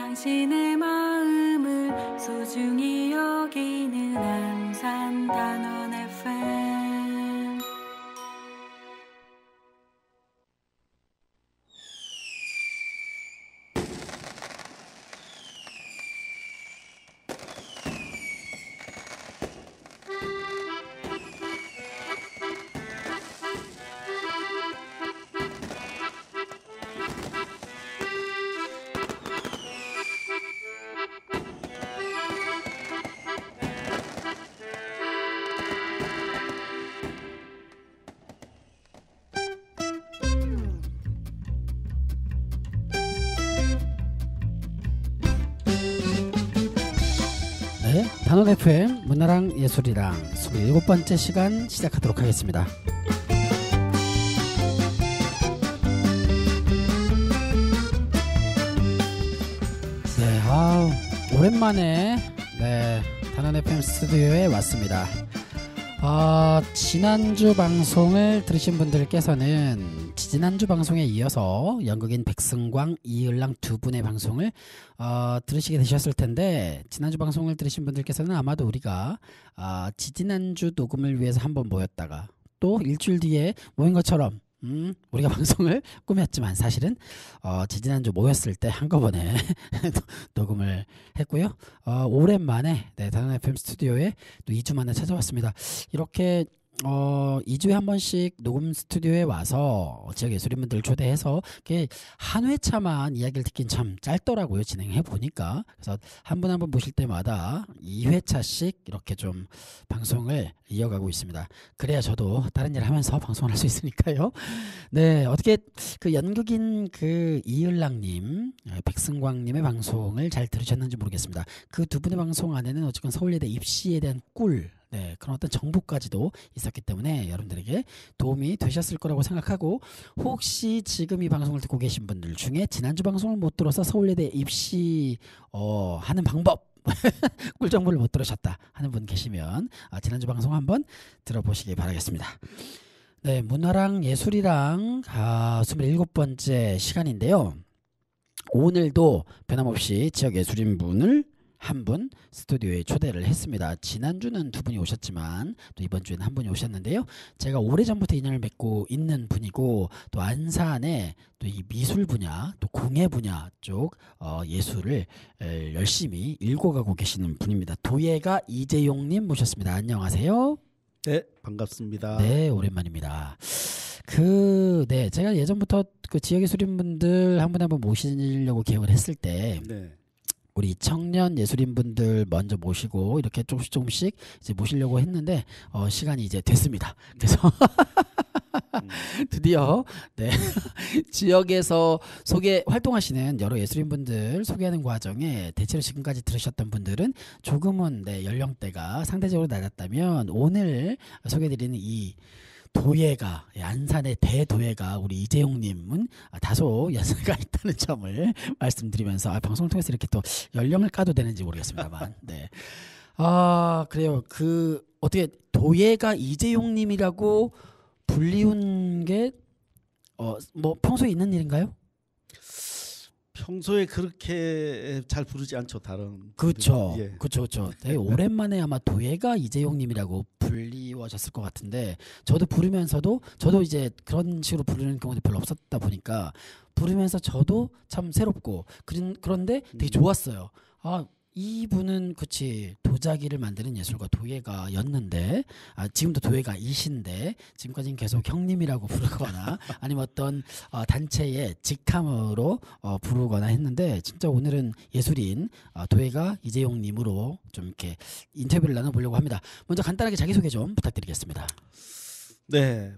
당신의 마음을 소중히 여기는 안산 단원 FM. 네, 단원 FM 문화랑 예술이랑 27번째 시간 시작하도록 하겠습니다. 네, 오랜만에 단원 FM 스튜디오에 왔습니다. 지난주 방송을 들으신 분들께서는 지난주 방송에 이어서 연극인 백승광, 이을랑 두 분의 방송을 들으시게 되셨을 텐데, 지난주 방송을 들으신 분들께서는 아마도 우리가 지지난주 녹음을 위해서 한번 모였다가 또 일주일 뒤에 모인 것처럼 우리가 방송을 꾸몄지만 사실은 지지난주 모였을 때 한꺼번에 녹음을 했고요. 오랜만에 단원 FM 스튜디오에 또 2주 만에 찾아왔습니다. 이렇게 2주에 한 번씩 녹음 스튜디오에 와서 지역 예술인분들 초대해서 한 회차만 이야기를 듣긴 참 짧더라고요. 진행해 보니까. 그래서 한 분 한 분 모실 때마다 2회차씩 이렇게 좀 방송을 이어가고 있습니다. 그래야 저도 다른 일을 하면서 방송을 할 수 있으니까요. 네, 어떻게 그 연극인 그 이을랑님, 백승광님의 방송을 잘 들으셨는지 모르겠습니다. 그 두 분의 방송 안에는 어쨌든 서울예대 입시에 대한 그런 어떤 정보까지도 있었기 때문에 여러분들에게 도움이 되셨을 거라고 생각하고, 혹시 지금 이 방송을 듣고 계신 분들 중에 지난주 방송을 못 들어서 서울예대 입시 하는 방법 꿀 정보를 못 들으셨다 하는 분 계시면 지난주 방송 한번 들어보시기 바라겠습니다. 네, 문화랑 예술이랑 27번째 시간인데요. 오늘도 변함없이 지역 예술인 분을 한 분 스튜디오에 초대를 했습니다. 지난주는 두 분이 오셨지만 또 이번 주에는 한 분이 오셨는데요. 제가 오래전부터 인연을 맺고 있는 분이고, 또 안산에 또 이 미술 분야, 또 공예 분야 쪽 예술을 열심히 읽어가고 계시는 분입니다. 도예가 이재용님 모셨습니다. 안녕하세요. 네, 반갑습니다. 네, 오랜만입니다. 제가 예전부터 그 지역 예술인분들 한 분 한 분 모시려고 계획을 했을 때, 네. 우리 청년 예술인분들 먼저 모시고 이렇게 조금씩 이제 모시려고 했는데 시간이 이제 됐습니다. 그래서 드디어 지역에서 활동하시는 여러 예술인분들 소개하는 과정에 대체로 지금까지 들으셨던 분들은 조금은 연령대가 상대적으로 낮았다면, 오늘 소개해드리는 이 도예가, 안산의 대도예가 우리 이재용님은 다소 연세가 있다는 점을 말씀드리면서 방송을 통해서 이렇게 또 연령을 까도 되는지 모르겠습니다만 네. 그래요. 어떻게 도예가 이재용님이라고 불리운 게 평소에 있는 일인가요? 평소에 그렇게 잘 부르지 않죠, 다른. 그렇죠. 예. 그렇죠. 되게 오랜만에 아마 도예가 이재용님이라고 불리워졌을 것 같은데, 저도 부르면서도 저도 이제 그런 식으로 부르는 경우도 별로 없었다 보니까 부르면서 저도 참 새롭고 그런데 되게 좋았어요. 이분은 도자기를 만드는 예술가 도예가였는데, 지금도 도예가이신데 지금까지는 계속 형님이라고 부르거나 아니면 어떤 단체의 직함으로 부르거나 했는데, 진짜 오늘은 예술인 도예가 이재용님으로 좀 이렇게 인터뷰를 나눠보려고 합니다. 먼저 간단하게 자기소개 좀 부탁드리겠습니다. 네,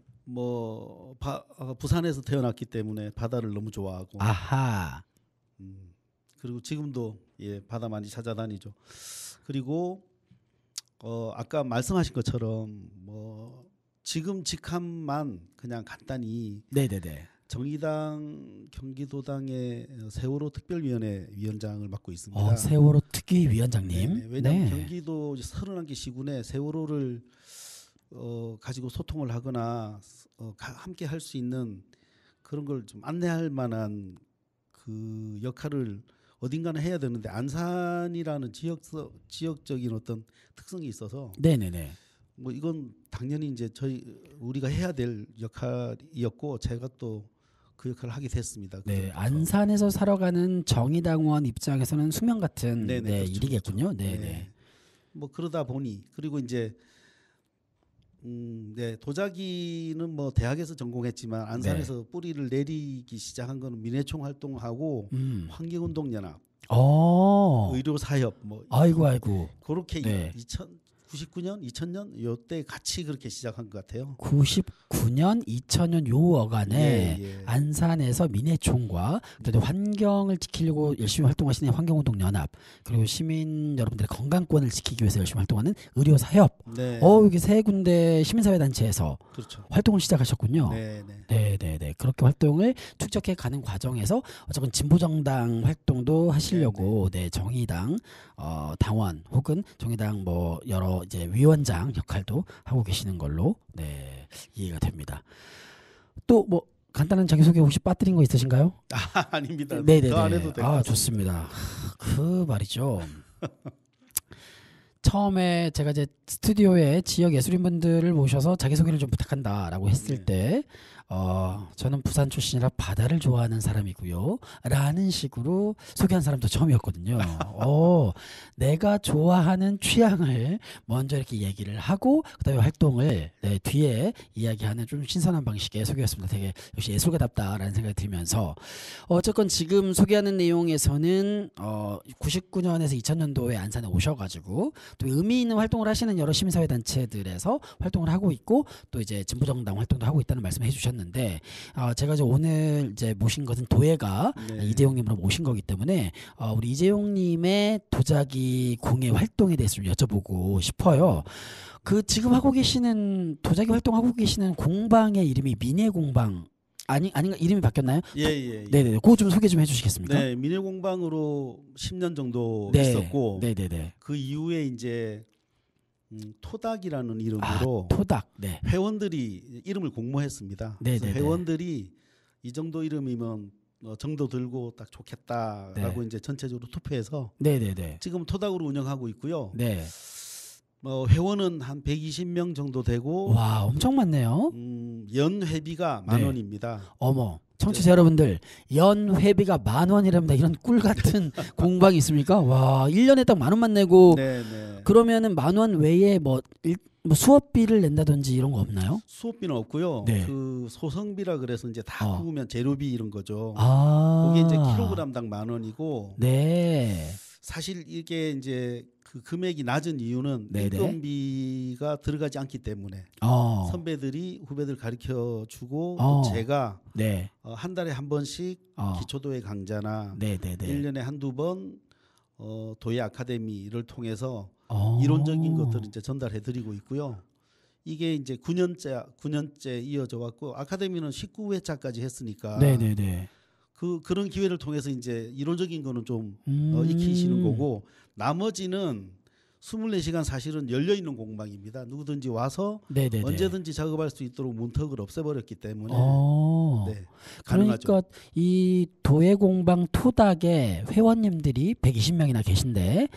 부산에서 태어났기 때문에 바다를 너무 좋아하고, 아하. 그리고 지금도 바다 많이 찾아다니죠. 그리고 아까 말씀하신 것처럼 지금 직함만 그냥 간단히 네네네. 정의당 경기도당의 세월호 특별위원회 위원장을 맡고 있습니다. 세월호 특위 위원장님. 네네. 왜냐하면 경기도 31개 시군에 세월호를 가지고 소통을 하거나 함께 할 수 있는 그런 걸 좀 안내할 만한 그 역할을 어딘가는 해야 되는데 안산이라는 지역적인 어떤 특성이 있어서 네네네. 뭐 이건 당연히 이제 우리가 해야 될 역할이었고 제가 또 그 역할을 하게 됐습니다. 네, 그때부터. 안산에서 살아가는 정의당원 입장에서는 수명 같은 네네, 네, 그렇죠, 일이겠군요. 그렇죠. 네네. 네. 뭐 그러다 보니 그리고 이제 네, 도자기는 뭐 대학에서 전공했지만 안산에서 뿌리를 내리기 시작한 거는 민해총 활동하고 환경운동연합, 의료사협 뭐 아이고. 그렇게 네. 99년, 2000년 요때 같이 그렇게 시작한 것 같아요. 99년, 2000년 요 어간에 예. 안산에서 민해총과 또 환경을 지키려고 열심히 활동하시는 환경운동연합 그리고 시민 여러분들의 건강권을 지키기 위해서 열심히 활동하는 의료사협. 네. 여기 세 군데 시민사회단체에서 그렇죠. 활동을 시작하셨군요. 네. 네네네. 그렇게 활동을 축적해 가는 과정에서 어쨌든 진보정당 활동도 하시려고 네 정의당 당원 혹은 정의당 뭐 여러 이제 위원장 역할도 하고 계시는 걸로 네 이해가 됩니다. 또 뭐 간단한 자기소개 혹시 빠뜨린 거 있으신가요? 아닙니다. 네네네. 더 안 해도 될 것 같습니다. 좋습니다. 그 말이죠. 처음에 제가 이제 스튜디오에 지역 예술인분들을 모셔서 자기소개를 좀 부탁한다라고 했을 때 저는 부산 출신이라 바다를 좋아하는 사람이고요 라는 식으로 소개한 사람도 처음이었거든요. 내가 좋아하는 취향을 먼저 이렇게 얘기를 하고 그다음에 활동을 네, 뒤에 이야기하는 좀 신선한 방식의 소개였습니다. 되게 역시 예술가답다라는 생각이 들면서 어쨌건 지금 소개하는 내용에서는 99년에서 2000년도에 안산에 오셔가지고 또 의미 있는 활동을 하시는 여러 시민사회 단체들에서 활동을 하고 있고 또 이제 진보정당 활동도 하고 있다는 말씀을 해주셨는데 제가 이제 오늘 이제 모신 것은 도예가 이재용님으로 모신 거기 때문에 우리 이재용님의 도자기 공예 활동에 대해서 좀 여쭤보고 싶어요. 그 지금 하고 계시는 도자기 활동하고 계시는 공방의 이름이 민해공방 아닌가 이름이 바뀌었나요? 예. 네네. 그거 좀 소개 좀 해주시겠습니까? 네, 민해공방으로 10년 정도 네. 있었고, 네네네. 그 이후에 이제 토닥이라는 이름으로 토닥. 네. 회원들이 이름을 공모했습니다. 그래서 네네네. 회원들이 이 정도 이름이면 정도 들고 딱 좋겠다라고 네. 이제 전체적으로 투표해서 네네네. 지금 토닥으로 운영하고 있고요. 네. 회원은 한 120명 정도 되고 와 엄청 많네요. 연 회비가 네. 10,000원입니다. 어머 청취자 여러분들 연 회비가 10,000원이랍니다. 이런 꿀 같은 공방이 있습니까? 와 1년에 딱 10,000원만 내고 네네. 그러면은 10,000원 외에 뭐 수업비를 낸다든지 이런 거 없나요? 수업비는 없고요. 네. 그 소성비라 그래서 이제 다 구우면 재료비 이런 거죠. 아. 그게 이제 킬로그램당 10,000원이고. 네. 사실 이게 이제 그 금액이 낮은 이유는 네네. 인건비가 들어가지 않기 때문에 선배들이 후배들 가르쳐 주고 또 제가 네. 한 달에 한 번씩 기초도예 강좌나 네네네. 1년에 한두 번 도예 아카데미를 통해서 이론적인 것들을 이제 전달해 드리고 있고요. 이게 이제 9년째 이어져 왔고 아카데미는 19회차까지 했으니까 네네네. 그런 기회를 통해서 이제 이론적인 거는 좀 익히시는 거고 나머지는 24시간 사실은 열려 있는 공방입니다. 누구든지 와서 네네네. 언제든지 작업할 수 있도록 문턱을 없애버렸기 때문에 네, 가능하죠. 그러니까 이 도예공방 토닥에 회원님들이 120명이나 계신데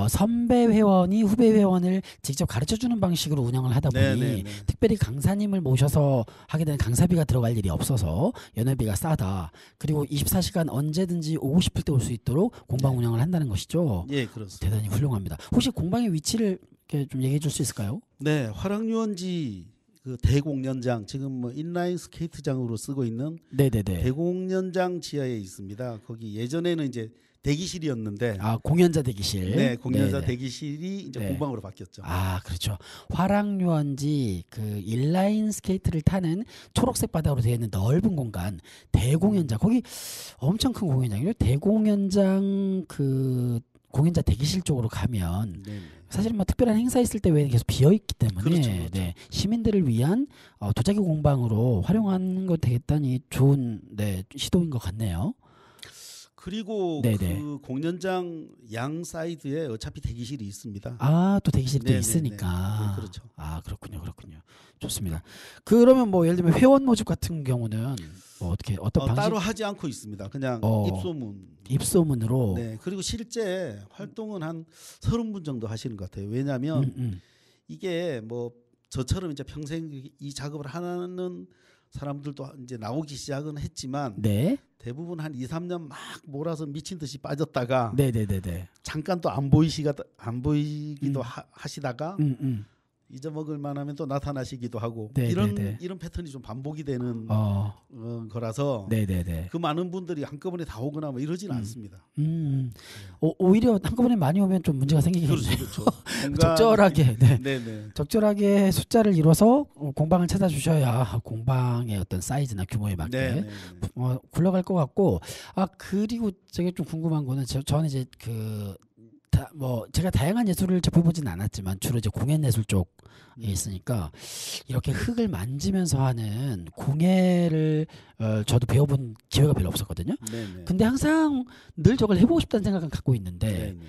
선배 회원이 후배 회원을 직접 가르쳐주는 방식으로 운영을 하다 보니 네네네. 특별히 강사님을 모셔서 하게 되는 강사비가 들어갈 일이 없어서 연회비가 싸다. 그리고 24시간 언제든지 오고 싶을 때 올 수 있도록 공방 운영을 한다는 것이죠. 예, 그렇습니다. 대단히 훌륭합니다. 혹시 공방의 위치를 이렇게 좀 얘기해 줄 수 있을까요? 네, 화랑유원지 그 대공연장 지금 뭐 인라인 스케이트장으로 쓰고 있는 네네네. 대공연장 지하에 있습니다. 거기 예전에는 이제 대기실이었는데 공연자 대기실. 네, 공연자 네네. 대기실이 이제 네. 공방으로 바뀌었죠. 그렇죠. 화랑유원지 그 인라인 스케이트를 타는 초록색 바닥으로 되어 있는 넓은 공간 대공연장 거기 엄청 큰 공연장이에요. 대공연장 그 공연자 대기실 쪽으로 가면 네네. 사실 뭐 특별한 행사 있을 때 외에는 계속 비어 있기 때문에 그렇죠, 그렇죠. 네, 시민들을 위한 도자기 공방으로 활용하는 것 되게 대단히 좋은 시도인 것 같네요. 그리고 네네. 그 공연장 양 사이드에 어차피 대기실이 있습니다. 아, 또 대기실이 또 네네네. 있으니까. 네, 그렇죠. 아, 그렇군요. 좋습니다. 그러면 뭐 예를 들면 회원 모집 같은 경우는 뭐 어떤 방식? 따로 하지 않고 있습니다. 그냥 입소문으로. 네. 그리고 실제 활동은 한 30분 정도 하시는 것 같아요. 왜냐하면 이게 뭐 저처럼 이제 평생 이 작업을 하는 사람들도 이제 나오기 시작은 했지만 네. 대부분 한 2, 3년 막 몰아서 미친 듯이 빠졌다가 네네네네. 잠깐 또 안 보이기도 하시다가 잊어먹을 만하면 또 나타나시기도 하고 이런 패턴이 좀 반복이 되는 거라서 네네네. 그 많은 분들이 한꺼번에 다 오거나 뭐 이러지는 않습니다. 오히려 한꺼번에 많이 오면 좀 문제가 생기겠네요. 그렇죠. 적절하게 네네. 적절하게 숫자를 이뤄서 공방을 찾아주셔야 공방의 어떤 사이즈나 규모에 맞게 굴러갈 것 같고 그리고 제가 좀 궁금한 거는 저는 이제 제가 다양한 예술을 접해보진 않았지만 주로 이제 공연 예술 쪽에 있으니까 이렇게 흙을 만지면서 하는 공예를 저도 배워본 기회가 별로 없었거든요. 네네. 근데 항상 늘 저걸 해보고 싶다는 생각은 갖고 있는데 네네.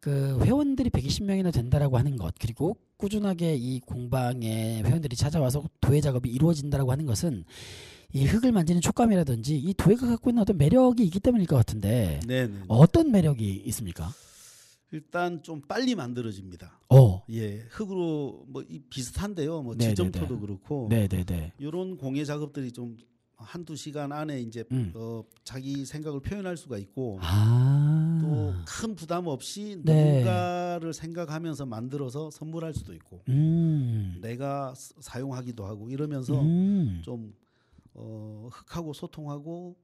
그 회원들이 120명이나 된다라고 하는 것 그리고 꾸준하게 이 공방에 회원들이 찾아와서 도예 작업이 이루어진다라고 하는 것은 이 흙을 만지는 촉감이라든지 이 도예가 갖고 있는 어떤 매력이 있기 때문일 것 같은데 네네. 어떤 매력이 있습니까? 일단 좀 빨리 만들어집니다. 예, 흙으로 뭐 비슷한데요. 뭐 지점토도 그렇고. 네네네. 이런 공예 작업들이 좀 한두 시간 안에 이제 자기 생각을 표현할 수가 있고 또 큰 부담 없이 누군가를 생각하면서 만들어서 선물할 수도 있고 내가 사용하기도 하고 이러면서 좀 흙하고 소통하고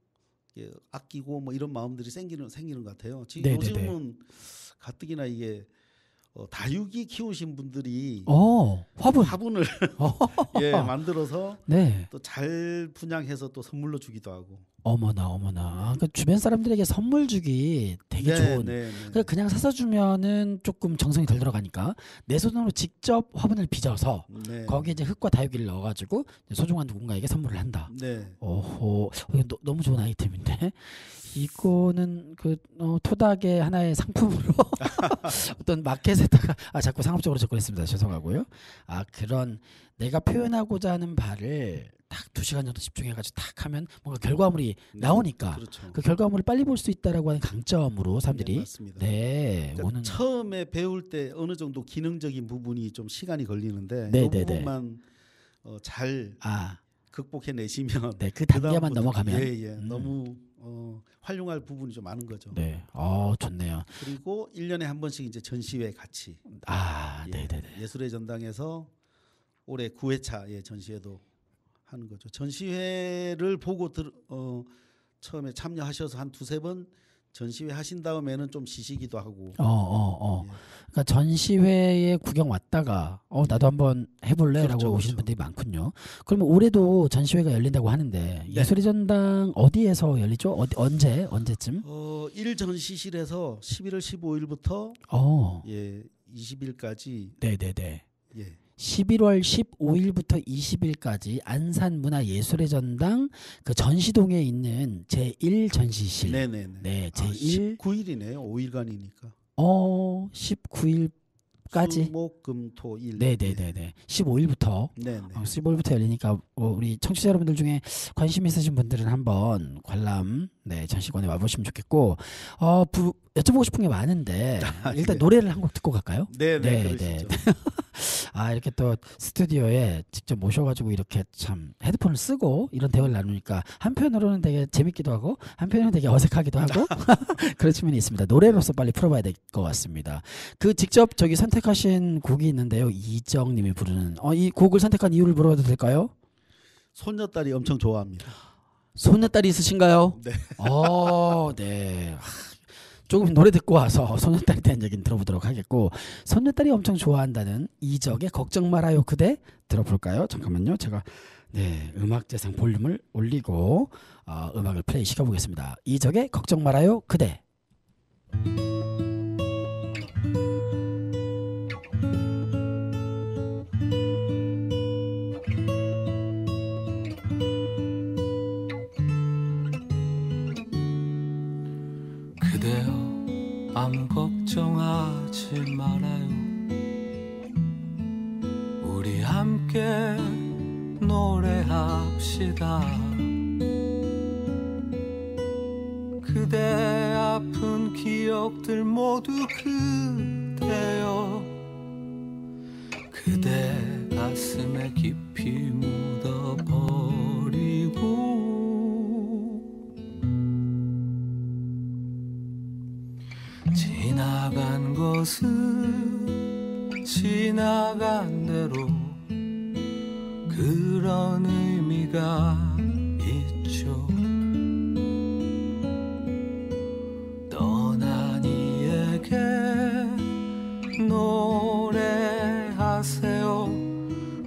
아끼고 뭐 이런 마음들이 생기는 것 같아요. 지금 요즘은 가뜩이나 이게 다육이 키우신 분들이 화분을 만들어서 또 잘 분양해서 또 선물로 주기도 하고. 어머나. 그러니까 주변 사람들에게 선물 주기 되게 좋은. 그러니까 그냥 사서 주면은 조금 정성이 덜 들어가니까 내 손으로 직접 화분을 빚어서 거기에 이제 흙과 다육이를 넣어가지고 소중한 누군가에게 선물을 한다. 이거 너무 좋은 아이템인데. 이거는 토닥의 하나의 상품으로 어떤 마켓에다가 자꾸 상업적으로 접근했습니다. 죄송하고요. 그런 내가 표현하고자 하는 바를 딱 2시간 정도 집중해가지고 딱 하면 뭔가 결과물이 나오니까 그렇죠. 그 결과물을 빨리 볼 수 있다라고 하는 강점으로 사람들이 맞습니다. 그러니까 오는 처음에 배울 때 어느 정도 기능적인 부분이 좀 시간이 걸리는데 이 부분만 잘 극복해내시면 그 단계만 넘어가면 너무 활용할 부분이 좀 많은 거죠. 좋네요. 그리고 1년에 한 번씩 이제 전시회 같이. 예술의 전당에서 올해 9회차 전시회도 하는 거죠. 전시회를 보고 처음에 참여하셔서 한 2-3번 전시회 하신 다음에는 좀 쉬시기도 하고. 그러니까 전시회에 구경 왔다가 나도 한번 해볼래라고 오시는 분들이 많군요. 그러면 올해도 전시회가 열린다고 하는데 예술의 전당 어디에서 열리죠? 언제쯤? 1 전시실에서 11월 15일부터 20일까지. 네네네. 11월 15일부터 20일까지 안산문화예술의 전당 그 전시동에 있는 제1 전시실. 네네네. 제1 19일이네요. 5일간이니까. 19일까지. 수목금토일. 네네네네. 15일부터. 15일부터 열리니까 우리 청취자 여러분들 중에 관심 있으신 분들은 한번 관람 전시관에 와보시면 좋겠고 여쭤보고 싶은 게 많은데 일단 노래를 한 곡 듣고 갈까요? 네네. 이렇게 또 스튜디오에 직접 모셔가지고 이렇게 참 헤드폰을 쓰고 이런 대화를 나누니까 한편으로는 되게 재밌기도 하고 한편으로는 되게 어색하기도 하고 그런 측면이 있습니다. 노래로서 빨리 풀어봐야 될 것 같습니다. 그 직접 선택하신 곡이 있는데요. 이정님이 부르는 이 곡을 선택한 이유를 물어봐도 될까요? 손녀딸이 엄청 좋아합니다. 손녀딸이 있으신가요? 네. 네. 조금 노래 듣고 와서 손녀딸에 대한 얘기는 들어보도록 하겠고 손녀딸이 엄청 좋아한다는 이적의 걱정 말아요 그대 들어볼까요? 잠깐만요. 제가 음악재생 볼륨을 올리고 음악을 플레이 시켜보겠습니다. 이적의 걱정 말아요 그대. 그대여 아무 걱정하지 말아요. 우리 함께 노래합시다. 그대 아픈 기억들 모두 그대여 그대 가슴에 깊이 묻어버리고 지나간 것은 지나간 대로 그런 의미가 있죠. 떠난 이에게 노래하세요.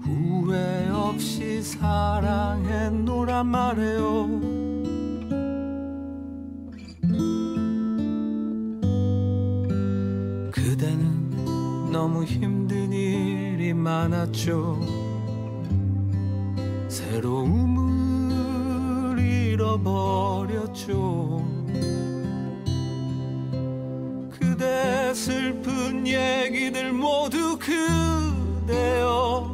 후회 없이 사랑했노란 말해요. 그대는 너무 힘든 일이 많았죠. 새로움을 잃어버렸죠. 그대 슬픈 얘기들 모두 그대여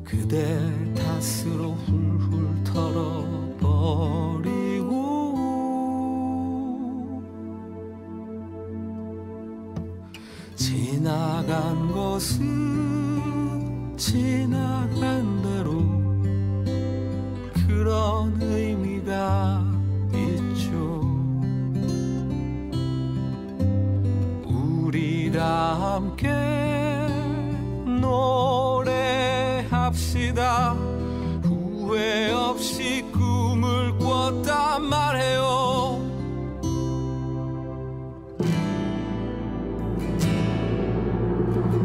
그대 탓으로 훌훌 털어버리고 지나간 것은 지나간 대로 그런 의미가 있죠. 우리 다 함께 노래합시다. 후회 없이 꿈을 꿨단 말해요.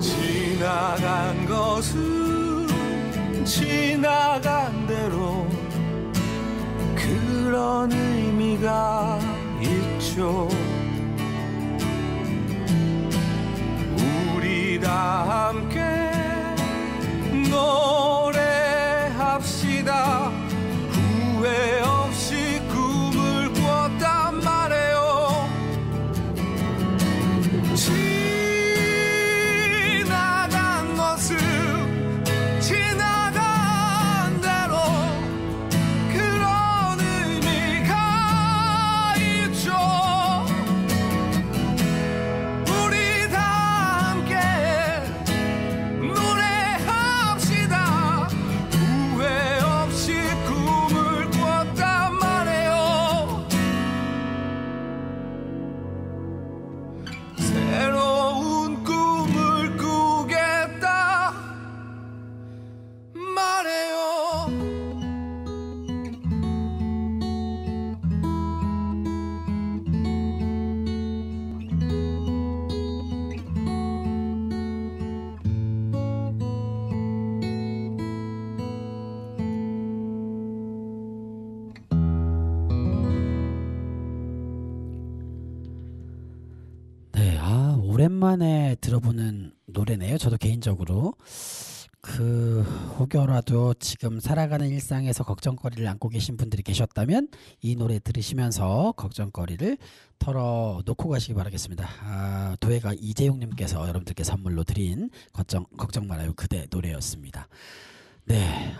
지나간 것은 지나간 대로 그런 의미가 있죠. 우리 다 함께 노래합시다. 후회 없이 꿈을 꿨단 말해요. 지나간 것은 지나간 대로 그런 의미가 있죠. 우리 다 함께 노래합시다. 후회 없이 꿈을 꿨단 말해요. 새로운 꿈을 꾸겠다 말해요. 네, 오랜만에 들어보는 노래네요. 저도 개인적으로 혹여라도 지금 살아가는 일상에서 걱정거리를 안고 계신 분들이 계셨다면 이 노래 들으시면서 걱정거리를 털어놓고 가시기 바라겠습니다. 도예가 이재용님께서 여러분들께 선물로 드린 걱정 말아요 그대 노래였습니다. 네,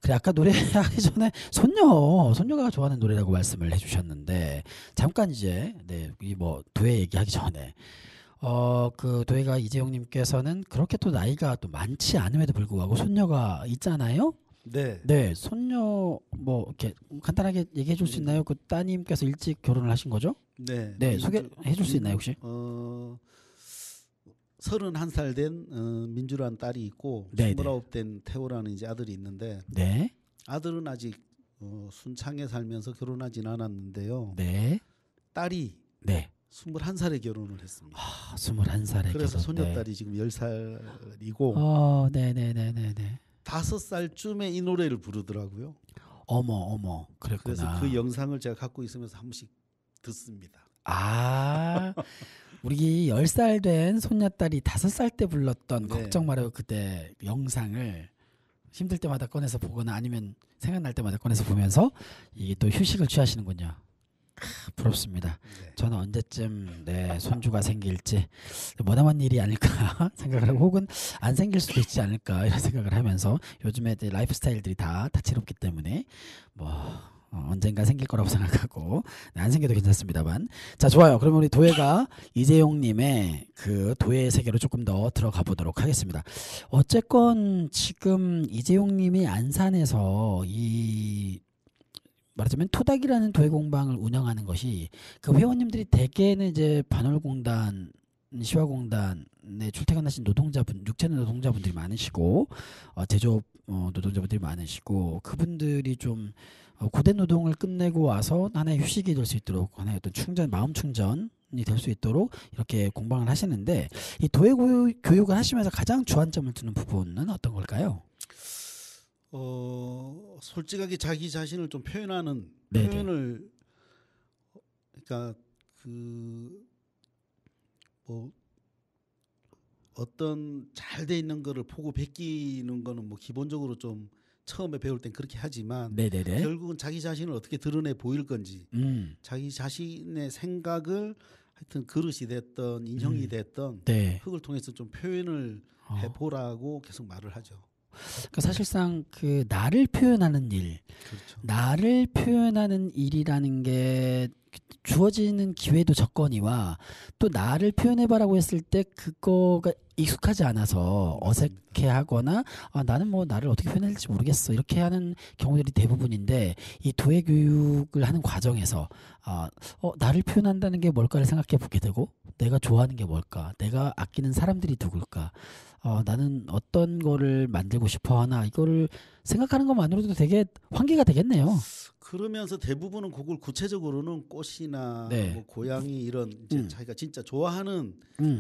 그래 아까 노래하기 전에 손녀가 좋아하는 노래라고 말씀을 해주셨는데 잠깐 이제 이 도예 얘기하기 전에 도예가 이재용님께서는 그렇게 또 나이가 또 많지 않음에도 불구하고 손녀가 있잖아요. 네. 네, 손녀 이렇게 간단하게 얘기해 줄 수 있나요? 그 따님께서 일찍 결혼을 하신 거죠? 네. 네, 소개해 줄 수 있나요 혹시? 31살 된 민주라는 딸이 있고 29 된 태호라는 이제 아들이 있는데 네. 아들은 아직 순창에 살면서 결혼하진 않았는데요. 네. 딸이 네. 21살에 결혼을 했습니다. 21살에 그래서 결혼. 손녀딸이 지금 10살이고 네네네네네. 5살쯤에 이 노래를 부르더라고요. 어머 그랬구나. 그래서 그 영상을 제가 갖고 있으면서 한 번씩 듣습니다. 우리 10살 된 손녀딸이 5살 때 불렀던 네. 걱정 말아요 그때 영상을 힘들 때마다 꺼내서 보거나 아니면 생각날 때마다 꺼내서 보면서 이게 또 휴식을 취하시는군요. 부럽습니다. 네. 저는 언제쯤 손주가 생길지 머나먼 일이 아닐까 생각을 하고 혹은 안 생길 수도 있지 않을까 이런 생각을 하면서 요즘에 라이프 스타일들이 다 다채롭기 때문에 뭐 언젠가 생길 거라고 생각하고 안 생겨도 괜찮습니다만. 자, 좋아요. 그러면 우리 도예가 이재용님의 그 도예의 세계로 조금 더 들어가 보도록 하겠습니다. 어쨌건 지금 이재용님이 안산에서 이 말하자면 토닥이라는 도예 공방을 운영하는 것이 그 회원님들이 대개는 이제 반월공단, 시화공단에 출퇴근하신 노동자분, 육체는 노동자분들이 많으시고 제조업 노동자분들이 많으시고 그분들이 좀 고된 노동을 끝내고 와서 하나의 휴식이 될 수 있도록 하나의 어떤 충전, 마음 충전이 될 수 있도록 이렇게 공방을 하시는데 이 도예 교육을 하시면서 가장 주안점을 두는 부분은 어떤 걸까요? 솔직하게 자기 자신을 좀 표현하는 네네. 표현을 그러니까 그 뭐 어떤 잘 돼 있는 거를 보고 베끼는 거는 뭐 기본적으로 좀 처음에 배울 땐 그렇게 하지만 네네네. 결국은 자기 자신을 어떻게 드러내 보일 건지 자기 자신의 생각을 하여튼 그릇이 됐던 인형이 됐던 네. 흙을 통해서 좀 표현을 해보라고 계속 말을 하죠. 그러니까 사실상 그 나를 표현하는 일, 그렇죠. 나를 표현하는 일이라는 게 주어지는 기회도 적거니와 또 나를 표현해봐라고 했을 때 그거가 익숙하지 않아서 어색해하거나 나는 뭐 나를 어떻게 표현해야 될지 모르겠어 이렇게 하는 경우들이 대부분인데 이 도예 교육을 하는 과정에서 나를 표현한다는 게 뭘까를 생각해 보게 되고 내가 좋아하는 게 뭘까, 내가 아끼는 사람들이 누굴까, 나는 어떤 거를 만들고 싶어 하나 이거를 생각하는 것만으로도 되게 환기가 되겠네요. 그러면서 대부분은 그걸 구체적으로는 꽃이나 네. 뭐 고양이 이런 이제 자기가 진짜 좋아하는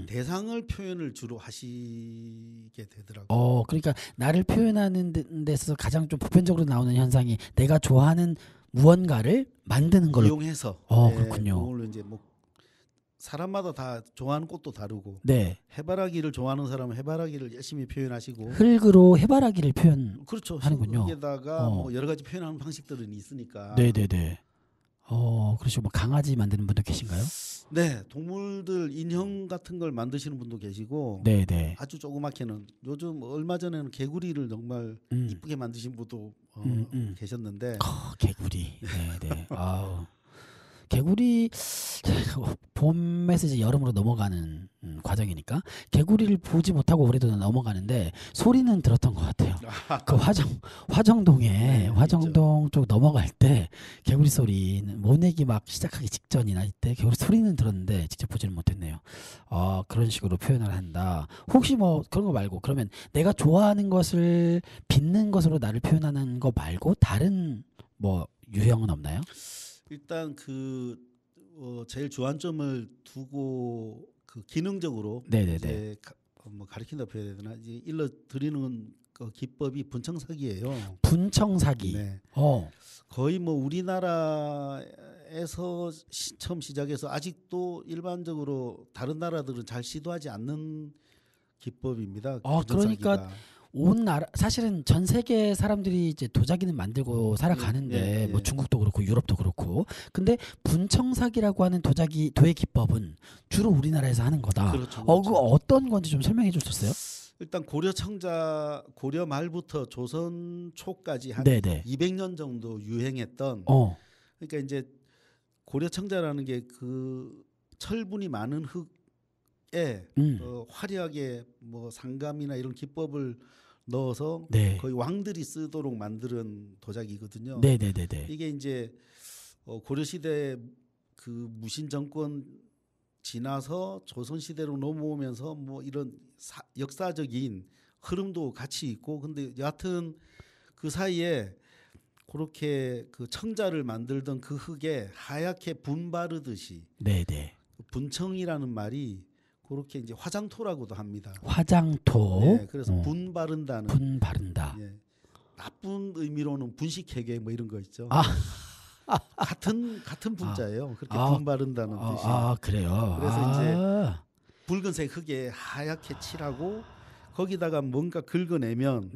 대상을 표현을 주로 하시게 되더라고요. 그러니까 나를 표현하는 데 있어서 가장 좀 보편적으로 나오는 현상이 내가 좋아하는 무언가를 만드는 걸로 이용해서. 그렇군요. 그걸로 이제 뭐 사람마다 다 좋아하는 꽃도 다르고. 네. 해바라기를 좋아하는 사람은 해바라기를 열심히 표현하시고. 흙으로 해바라기를 그렇죠. 하는군요. 흙에다가 뭐 여러 가지 표현하는 방식들은 있으니까. 네네네. 그러시고 뭐 강아지 만드는 분도 계신가요? 네, 동물들 인형 같은 걸 만드시는 분도 계시고. 네네. 아주 조그맣게는 요즘 얼마 전에는 개구리를 정말 이쁘게 만드신 분도 계셨는데. 개구리. 네네. 아우. 개구리 봄에서 이제 여름으로 넘어가는 과정이니까 개구리를 보지 못하고 올해도 넘어가는데 소리는 들었던 것 같아요. 그 화정동에 네, 화정동 쪽 넘어갈 때 개구리 소리는 모내기 막 시작하기 직전이나 이때 개구리 소리는 들었는데 직접 보지는 못했네요. 그런 식으로 표현을 한다. 혹시 뭐 그런 거 말고 그러면 내가 좋아하는 것을 빚는 것으로 나를 표현하는 거 말고 다른 뭐 유형은 없나요? 일단 그 제일 주안점을 두고 그 기능적으로 네네네. 이제 뭐 가르친다고 해야 되나 이제 일러 드리는 그 기법이 분청사기예요. 분청사기. 네. 거의 뭐 우리나라에서 처음 시작해서 아직도 일반적으로 다른 나라들은 잘 시도하지 않는 기법입니다. 그러니까 온 나라 사실은 전 세계 사람들이 이제 도자기는 만들고 살아가는데 뭐 중국도 그렇고 유럽도 그렇고 근데 분청사기라고 하는 도예 기법은 주로 우리나라에서 하는 거다. 그렇죠. 그 어떤 건지 좀 설명해 줄 수 있어요? 일단 고려 말부터 조선 초까지 한 네네. 200년 정도 유행했던 그러니까 이제 고려청자라는 게 그 철분이 많은 흙에 화려하게 뭐 상감이나 이런 기법을 넣어서 거의 왕들이 쓰도록 만드는 도자기거든요. 네네네네. 이게 이제 고려 시대 그 무신 정권 지나서 조선 시대로 넘어오면서 뭐 이런 역사적인 흐름도 같이 있고 근데 여하튼 그 사이에 그렇게 그 청자를 만들던 그 흙에 하얗게 분 바르듯이 분청이라는 말이 그렇게 이제 화장토라고도 합니다. 화장토. 네, 그래서 분 바른다는. 분 바른다. 예, 나쁜 의미로는 분식회계 뭐 이런 거 있죠. 같은 분자예요. 그렇게 분 바른다는 뜻이. 그래요. 그래서 이제 붉은색 흙에 하얗게 칠하고 거기다가 뭔가 긁어내면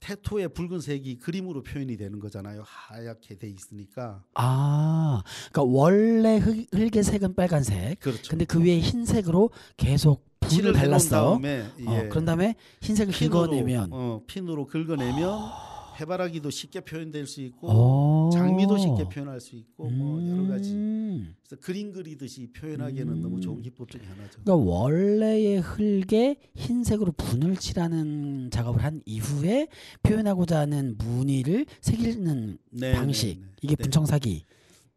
태토의 붉은색이 그림으로 표현이 되는 거잖아요. 하얗게 돼 있으니까. 그러니까 원래 흙의 색은 빨간색. 그렇죠. 근데 그 위에 흰색으로 계속 분을 발랐어. 다음에 그런 다음에 흰색을 긁어내면 핀으로 긁어내면 해바라기도 쉽게 표현될 수 있고 장미도 쉽게 표현할 수 있고 뭐 여러 가지. 그래서 그림 그리듯이 표현하기에는 너무 좋은 기법 중에 하나죠. 그러니까 원래의 흙에 흰색으로 분을 칠하는 작업을 한 이후에 표현하고자 하는 무늬를 새기는 방식. 이게 분청사기.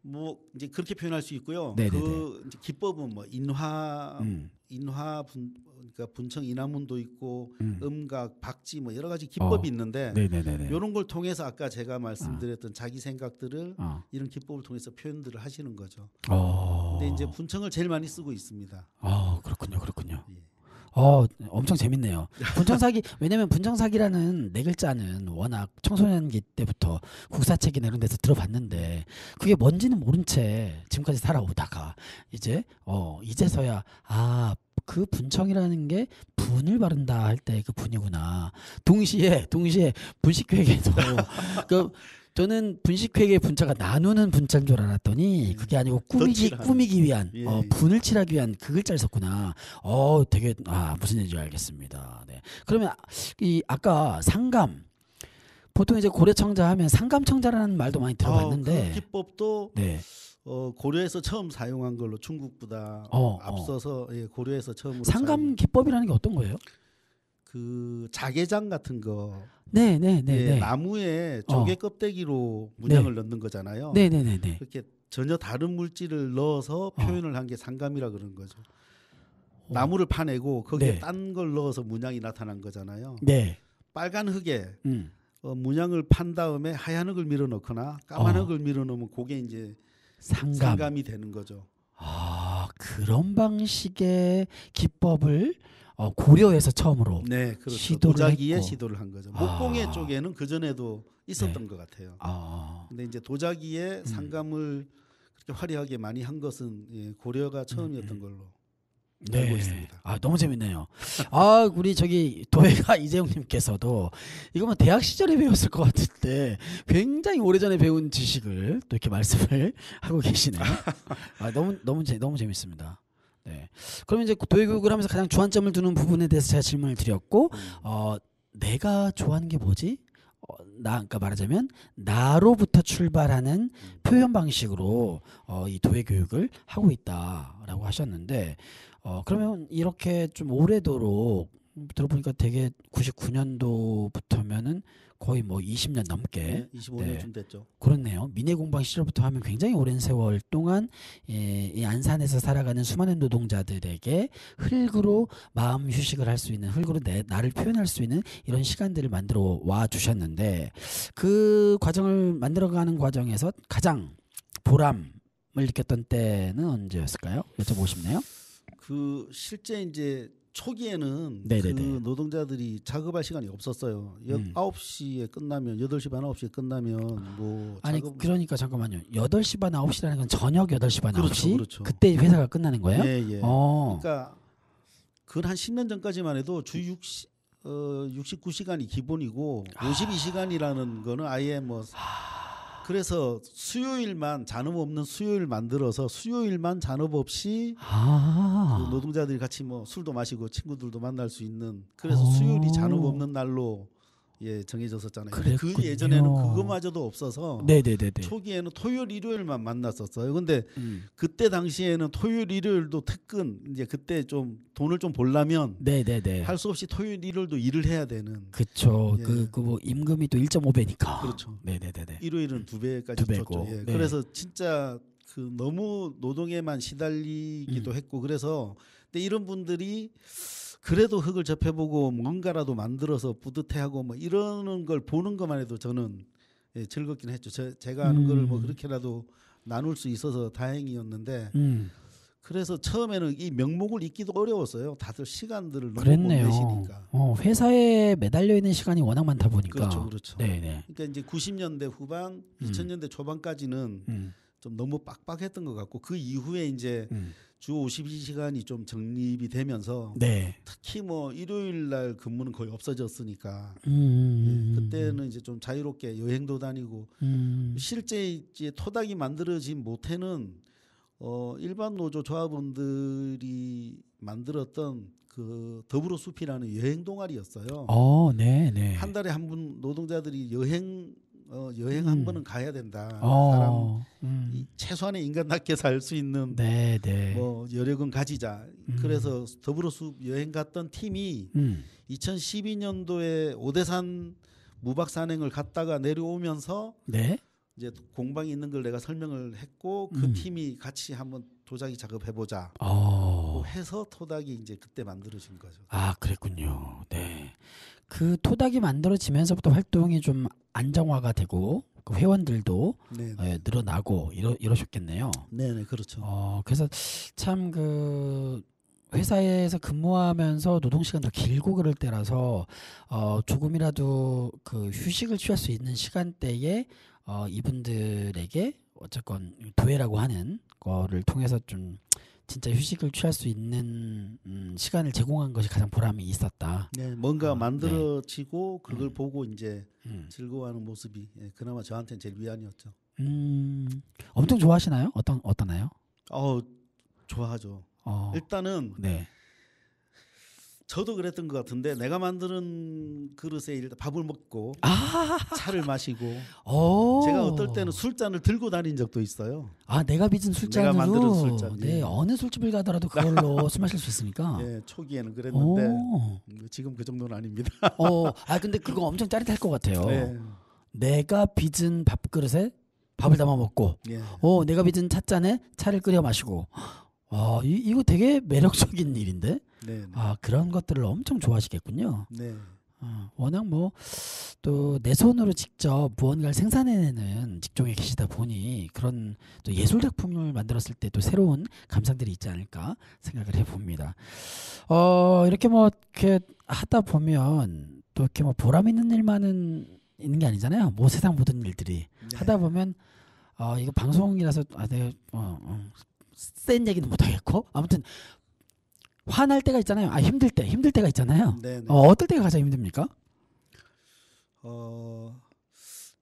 뭐 이제 그렇게 표현할 수 있고요. 네네네. 그 이제 기법은 뭐 인화 그러니까 분청 인화문도 있고 음각, 박지 뭐 여러 가지 기법이 있는데 이런 걸 통해서 아까 제가 말씀드렸던 자기 생각들을 이런 기법을 통해서 표현들을 하시는 거죠. 근데 이제 분청을 제일 많이 쓰고 있습니다. 그렇군요. 예. 엄청 재밌네요. 분청사기 왜냐면 분청사기라는 네 글자는 워낙 청소년기 때부터 국사책이나 이런 데서 들어봤는데 그게 뭔지는 모른 채 지금까지 살아오다가 이제서야 그 분청이라는 게 분을 바른다 할 때 그 분이구나. 동시에 분식회계도 저는 분식회계 분자가 나누는 분자인 줄 알았더니 그게 아니고 꾸미기 위한 분을 칠하기 위한 그 글자를 썼구나. 되게 무슨 얘기인지 알겠습니다. 네. 그러면 이 아까 상감 보통 이제 고려청자 하면 상감청자라는 말도 많이 들어봤는데 그 기법도 고려에서 처음 사용한 걸로 중국보다 앞서서 고려에서 처음으로 상감 기법이라는 게 어떤 거예요? 그 자개장 같은 거 나무에 조개 껍데기로 문양을 넣는 거잖아요. 그렇게 전혀 다른 물질을 넣어서 표현을 한 게 상감이라 그러는 거죠. 나무를 파내고 거기에 딴 걸 넣어서 문양이 나타난 거잖아요. 빨간 흙에 문양을 판 다음에 하얀 흙을 밀어 넣거나 까만 흙을 밀어 넣으면 그게 이제 상감이 되는 거죠. 그런 방식의 기법을 고려에서 처음으로 그렇죠. 도자기에 시도를 한 거죠. 목공예 쪽에는 그 전에도 있었던 것 같아요. 근데 이제 도자기에 상감을 그렇게 화려하게 많이 한 것은 고려가 처음이었던 걸로 알고 있습니다. 너무 재밌네요. 우리 도예가 이재용님께서도 이거만 대학 시절에 배웠을 것 같은데 굉장히 오래전에 배운 지식을 또 이렇게 말씀을 하고 계시네요. 너무 재밌습니다. 네. 그러면 이제 도예 교육을 하면서 가장 주안점을 두는 부분에 대해서 제가 질문을 드렸고, 내가 좋아하는 게 뭐지? 그러니까 말하자면 나로부터 출발하는 표현 방식으로 이 도예 교육을 하고 있다라고 하셨는데, 그러면 이렇게 좀 오래도록 들어보니까 되게 99년도부터면은 거의 뭐 20년 넘게 25년쯤 됐죠. 그렇네요. 민해공방 시절부터 하면 굉장히 오랜 세월 동안 이 안산에서 살아가는 수많은 노동자들에게 흙으로 마음 휴식을 할 수 있는, 흙으로 나를 표현할 수 있는 이런 시간들을 만들어 와 주셨는데, 그 과정을 만들어가는 과정에서 가장 보람을 느꼈던 때는 언제였을까요? 여쭤보고 싶네요. 그 실제 이제 초기에는 그 노동자들이 작업할 시간이 없었어요. 9시에 끝나면 8시 반 9시에 끝나면 뭐 그러니까 잠깐만요. 8시 반 9시라는 건 저녁 8시 반 9시? 그렇죠. 그때 회사가 끝나는 거예요? 예. 그러니까 그건 한 10년 전까지만 해도 주 69시간이 기본이고 52시간이라는 거는 아예 뭐 그래서 수요일만 잔업 없는 수요일 만들어서 수요일만 잔업 없이 그 노동자들이 같이 뭐 술도 마시고 친구들도 만날 수 있는, 그래서 수요일이 잔업 없는 날로 정해졌었잖아요. 그 예전에는 그거마저도 없어서 초기에는 토요일 일요일만 만났었어요. 근데 그때 당시에는 토요일 일요일도 특근, 이제 그때 좀 돈을 좀 벌려면 할 수 없이 토요일 일요일도 일을 해야 되는. 그렇죠. 뭐 임금이 또 1.5배니까. 그렇죠. 네네네. 일요일은 2배까지 줬죠. 그래서 진짜 그 너무 노동에만 시달리기도 했고, 그래서 근데 이런 분들이 그래도 흙을 접해보고 뭔가라도 만들어서 뿌듯해하고 뭐 이러는 걸 보는 것만 해도 저는 즐겁긴 했죠. 제가 하는 거를 뭐 그렇게라도 나눌 수 있어서 다행이었는데, 그래서 처음에는 이 명목을 잊기도 어려웠어요. 다들 시간들을 너무 못 내시니까. 회사에 매달려 있는 시간이 워낙 많다 보니까. 그렇죠. 그러니까 이제 90년대 후반, 2000년대 초반까지는 좀 너무 빡빡했던 것 같고, 그 이후에 이제 주 52시간이 좀 정립이 되면서 네. 특히 뭐 일요일 날 근무는 거의 없어졌으니까 그때는 이제 좀 자유롭게 여행도 다니고 실제 이제 토닥이 만들어진 모태는 일반 노조 조합원들이 만들었던 그 더불어 숲이라는 여행 동아리였어요. 네, 네. 한 달에 한 번 노동자들이 여행 한 번은 가야 된다. 사람 최소한의 인간답게 살 수 있는 네, 네. 뭐 여력은 가지자. 그래서 더불어 숲 여행 갔던 팀이 2012년도에 오대산 무박 산행을 갔다가 내려오면서 네. 이제 공방이 있는 걸 내가 설명을 했고 그 팀이 같이 한번 도자기 작업해보자 해서 토닥이 이제 그때 만들어진 거죠. 아, 그랬군요. 네. 그 토닥이 만들어지면서부터 활동이 좀 안정화가 되고 그 회원들도 늘어나고 이러셨겠네요. 네네, 그렇죠. 그래서 참 그 회사에서 근무하면서 노동 시간도 길고 그럴 때라서 조금이라도 그 휴식을 취할 수 있는 시간대에 이분들에게 어쨌건 도예라고 하는 거를 통해서 좀 진짜 휴식을 취할 수 있는 시간을 제공한 것이 가장 보람이 있었다. 네, 뭔가 만들어지고 그걸 보고 이제 즐거워하는 모습이 그나마 저한테는 제일 위안이었죠. 엄청 좋아하시나요? 어떠나요? 좋아하죠. 일단은 네. 저도 그랬던 것 같은데 내가 만드는 그릇에 일단 밥을 먹고 차를 마시고 제가 어떨 때는 술잔을 들고 다닌 적도 있어요. 내가 빚은 술잔으로. 내가 만드는 술잔. 네, 어느 술집을 가더라도 그걸로 술 마실 수 있습니까? 네, 초기에는 그랬는데 지금 그 정도는 아닙니다. 근데 그거 엄청 짜릿할 것 같아요. 네. 내가 빚은 밥그릇에 밥을 담아 먹고, 내가 빚은 찻잔에 차를 끓여 마시고. 이거 되게 매력적인 일인데. 네. 그런 것들을 엄청 좋아하시겠군요. 네. 워낙 뭐 또 내 손으로 직접 무언가를 생산해내는 직종에 계시다 보니 그런 또 예술 작품을 만들었을 때 또 새로운 감상들이 있지 않을까 생각을 해봅니다. 이렇게 뭐 이렇게 하다 보면 또 이렇게 뭐 보람 있는 일만은 있는 게 아니잖아요. 뭐 세상 모든 일들이 하다 보면 이거 방송이라서 내가 센 얘기는 못 하겠고 아무튼. 화날 때가 있잖아요. 힘들 때가 있잖아요. 어떨 때가 가장 힘듭니까?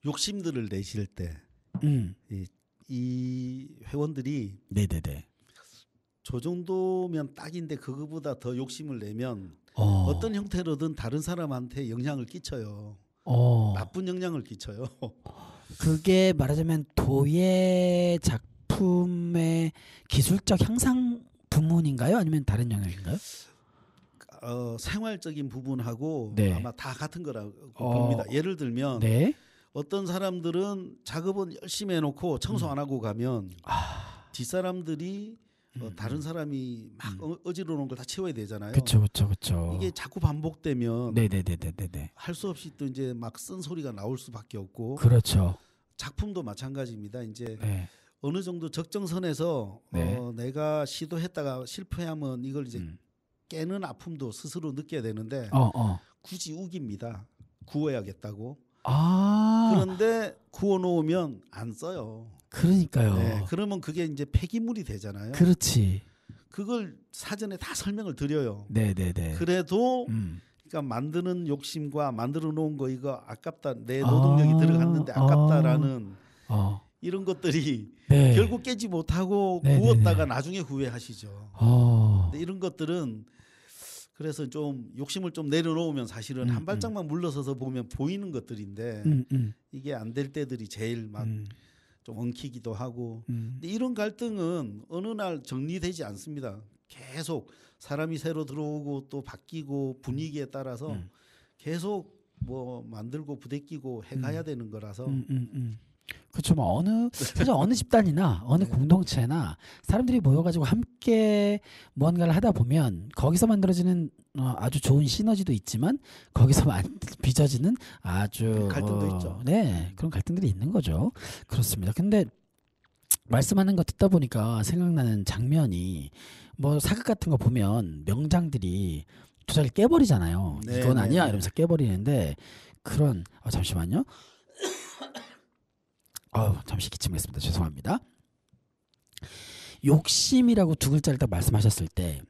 욕심들을 내실 때, 이 회원들이 네네네. 저 정도면 딱인데 그거보다 더 욕심을 내면 어떤 형태로든 다른 사람한테 영향을 끼쳐요. 나쁜 영향을 끼쳐요. 그게 말하자면 도예 작품의 기술적 향상 부문인가요? 아니면 다른 영역인가요? 생활적인 부분하고 네. 아마 다 같은 거라고 봅니다. 예를 들면 어떤 사람들은 작업은 열심히 해놓고 청소 안 하고 가면 뒷사람들이 다른 사람이 막 어지러 놓은 걸 다 채워야 되잖아요. 그렇죠. 이게 자꾸 반복되면 네네네네네. 할 수 없이 또 이제 막 쓴 소리가 나올 수밖에 없고. 그렇죠. 작품도 마찬가지입니다. 이제 네. 어느 정도 적정선에서 내가 시도했다가 실패하면 이걸 이제 깨는 아픔도 스스로 느껴야 되는데 굳이 우깁니다. 구워야겠다고. 그런데 구워놓으면 안 써요. 그러니까요. 네, 그러면 그게 이제 폐기물이 되잖아요. 그렇지. 그걸 사전에 다 설명을 드려요. 네네네. 그래도 그러니까 만드는 욕심과 만들어 놓은 거 이거 아깝다. 내 노동력이 들어갔는데 아깝다라는 이런 것들이 결국 깨지 못하고 구웠다가 나중에 후회하시죠. 근데 이런 것들은 그래서 좀 욕심을 좀 내려놓으면 사실은 한 발짝만 물러서서 보면 보이는 것들인데 이게 안 될 때들이 제일 막 좀 엉키기도 하고 근데 이런 갈등은 어느 날 정리되지 않습니다. 계속 사람이 새로 들어오고 또 바뀌고 분위기에 따라서 계속 뭐 만들고 부대끼고 해가야 되는 거라서 그렇죠. 뭐 사실 어느 집단이나 어느 공동체나 사람들이 모여가지고 함께 무언가를 하다 보면 거기서 만들어지는 아주 좋은 시너지도 있지만 거기서 빚어지는 아주 갈등도 있죠. 네, 그런 갈등들이 있는 거죠. 그렇습니다. 근데 말씀하는 거 듣다 보니까 생각나는 장면이 뭐 사극 같은 거 보면 명장들이 도자기를 깨버리잖아요. 이건 아니야 이러면서 깨버리는데 그런 잠시만요. 잠시 기침했습니다. 죄송합니다. 욕심이라고 두 글자를 딱 말씀하셨을 때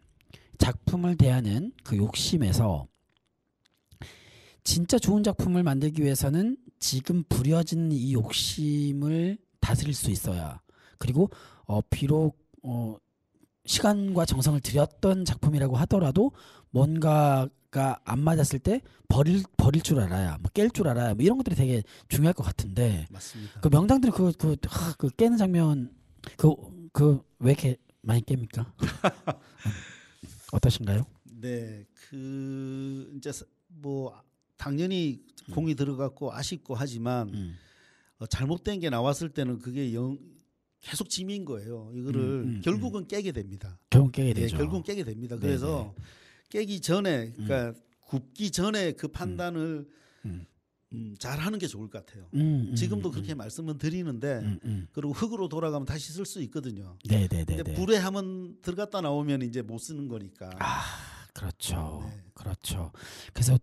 작품을 대하는 그 욕심에서 진짜 좋은 작품을 만들기 위해서는 지금 부려진 이 욕심을 다스릴 수 있어야, 그리고 비록 시간과 정성을 들였던 작품이라고 하더라도 뭔가가 안 맞았을 때 버릴 줄 알아야, 뭐 깰 줄 알아야, 뭐 이런 것들이 되게 중요할 것 같은데. 맞습니다. 그 명당들이 그 깨는 장면 그 왜 이렇게 많이 깹니까? 어떠신가요? 네, 그 이제 뭐 당연히 공이 들어갔고 아쉽고 하지만 잘못된 게 나왔을 때는 그게 계속 짐인 거예요. 이거를 결국은 깨게 됩니다. 결국 깨게 되죠. 결국은 깨게 됩니다. 그래서 깨기 전에, 그러니까 굽기 전에 그 판단을 잘 하는 게 좋을 것 같아요. 지금도 그렇게 말씀은 드리는데 그리고 흙으로 돌아가면 다시 쓸 수 있거든요. 네네네. 근데 불에 한번 들어갔다 나오면 이제 못 쓰는 거니까. 그렇죠. 네. 그렇죠. 그래서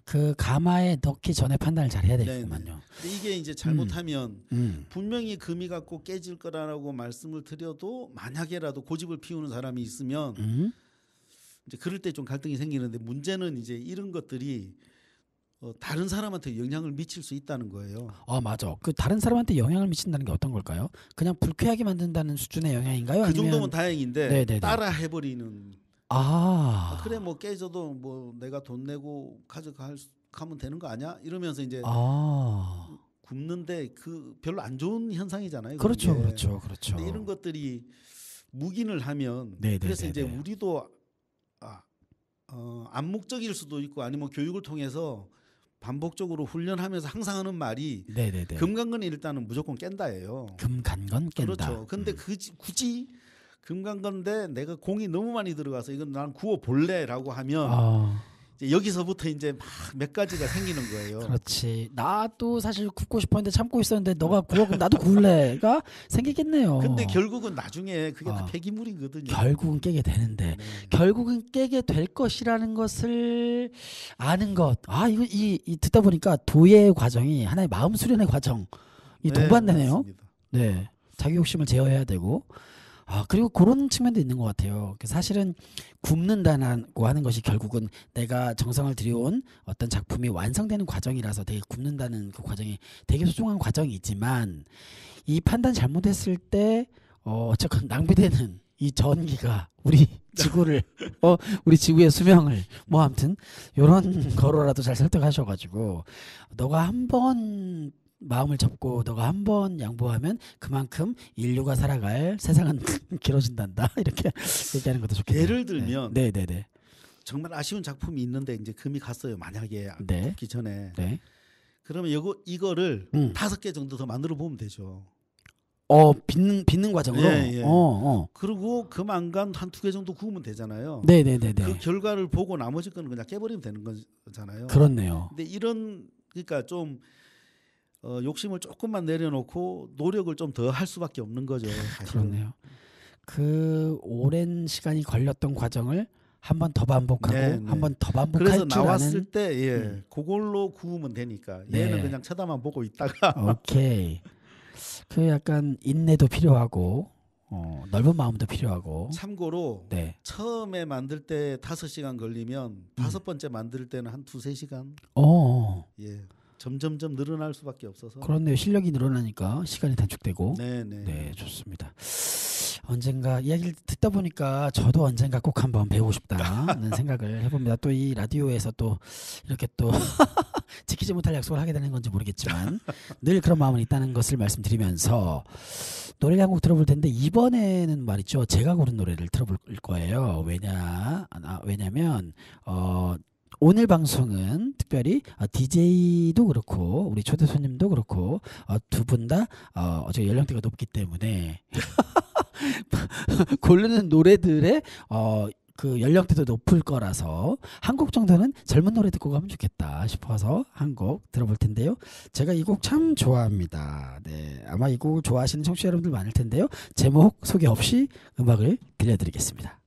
그 가마에 넣기 전에 판단을 잘 해야 되겠구만요. 근데 이게 이제 잘못하면 분명히 금이 갖고 깨질 거라고 말씀을 드려도 만약에라도 고집을 피우는 사람이 있으면 이제 그럴 때 좀 갈등이 생기는데, 문제는 이제 이런 것들이 다른 사람한테 영향을 미칠 수 있다는 거예요. 맞아. 그 다른 사람한테 영향을 미친다는 게 어떤 걸까요? 그냥 불쾌하게 만든다는 수준의 영향인가요? 그 아니면... 정도면 다행인데 네네네. 따라 해버리는. 그래 뭐 깨져도 뭐 내가 돈 내고 가져가면 되는 거 아니야? 이러면서 이제 굽는데 그 별로 안 좋은 현상이잖아요. 그렇죠, 그게. 그렇죠, 그렇죠. 근데 이런 것들이 묵인을 하면 네네네네. 그래서 이제 우리도 암묵적일 수도 있고 아니면 교육을 통해서 반복적으로 훈련하면서 항상 하는 말이 네네네. 금강건이 일단은 무조건 깬다예요. 금간건 깬다. 그렇죠. 근데 굳이 금강건데 내가 공이 너무 많이 들어가서 이건 난 구워 볼래라고 하면 이제 여기서부터 이제 막 몇 가지가 생기는 거예요. 그렇지. 나도 사실 굽고 싶었는데 참고 있었는데 너가 구워 그럼 나도 구울래가 생기겠네요. 근데 결국은 나중에 그게 다 폐기물이거든요. 결국은 깨게 되는데 결국은 깨게 될 것이라는 것을 아는 것. 이거 이 듣다 보니까 도예의 과정이 하나의 마음 수련의 과정. 이 동반되네요. 맞습니다. 네. 자기 욕심을 제어해야 되고. 그리고 그런 측면도 있는 것 같아요. 사실은 굽는다고 하는 것이 결국은 내가 정성을 들여온 어떤 작품이 완성되는 과정이라서 되게 굽는다는 그 과정이 되게 소중한 과정이지만, 이 판단 잘못했을 때 어쨌건 낭비되는 이 전기가 우리 지구를 우리 지구의 수명을 뭐 아무튼 요런 거로라도 잘 설득하셔가지고, 너가 한번 마음을 접고 너가 한번 양보하면 그만큼 인류가 살아갈 세상은 길어진단다. 이렇게 얘기하는 것도 좋겠네요. 예를 들면 네네네. 정말 아쉬운 작품이 있는데 이제 금이 갔어요. 만약에 굽기 전에. 네. 그러면 이거를 5개 정도 더 만들어 보면 되죠. 빚는 과정으로. 예. 그리고 금 안 간 한 2개 정도 구우면 되잖아요. 네네네네. 그 결과를 보고 나머지 거는 그냥 깨버리면 되는 거잖아요. 그렇네요. 근데 그러니까 좀 욕심을 조금만 내려놓고 노력을 좀 더 할 수밖에 없는 거죠. 사실은. 그렇네요. 그 오랜 시간이 걸렸던 과정을 한 번 더 반복하고 한 번 더 반복할 그래서 줄 나왔을 아는. 때 그걸로 구우면 되니까 얘는 그냥 쳐다만 보고 있다가 오케이. 그 약간 인내도 필요하고 넓은 마음도 필요하고. 참고로 처음에 만들 때 5시간 걸리면 5번째 만들 때는 한 2-3시간. 점점점 늘어날 수밖에 없어서. 그렇네요. 실력이 늘어나니까 시간이 단축되고. 네, 좋습니다. 언젠가 이야기를 듣다 보니까 저도 언젠가 꼭 한번 배우고 싶다는 생각을 해봅니다. 또 이 라디오에서 또 이렇게 또 지키지 못할 약속을 하게 되는 건지 모르겠지만 늘 그런 마음은 있다는 것을 말씀드리면서 노래를 한 곡 들어볼 텐데, 이번에는 말이죠, 제가 고른 노래를 들어볼 거예요. 왜냐면 오늘 방송은 특별히 DJ도 그렇고 우리 초대 손님도 그렇고 두 분 다 어제 연령대가 높기 때문에 고르는 노래들의 그 연령대도 높을 거라서 한 곡 정도는 젊은 노래 듣고 가면 좋겠다 싶어서 한 곡 들어볼 텐데요. 제가 이 곡 참 좋아합니다. 아마 이 곡을 좋아하시는 청취자 여러분들 많을 텐데요. 제목 소개 없이 음악을 들려드리겠습니다.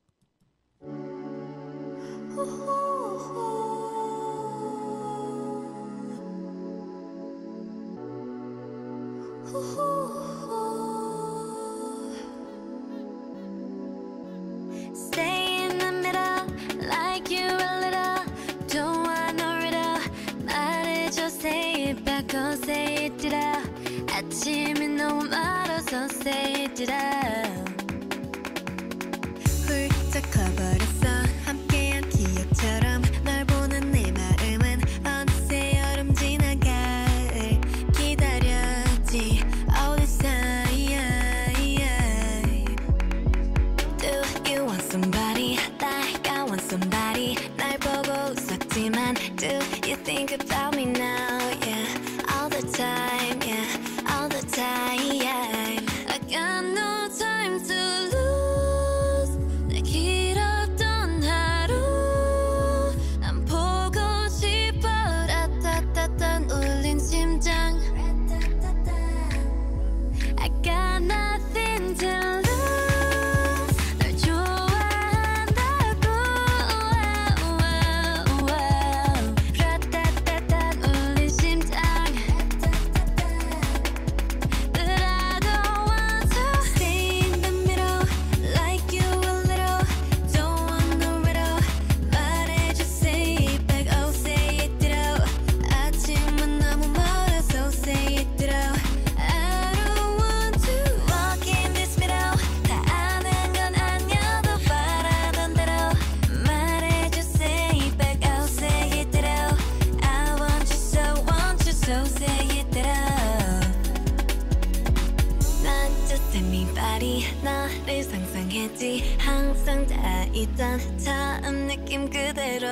Anybody 나를 상상했지 항상 다 있던 처음 느낌 그대로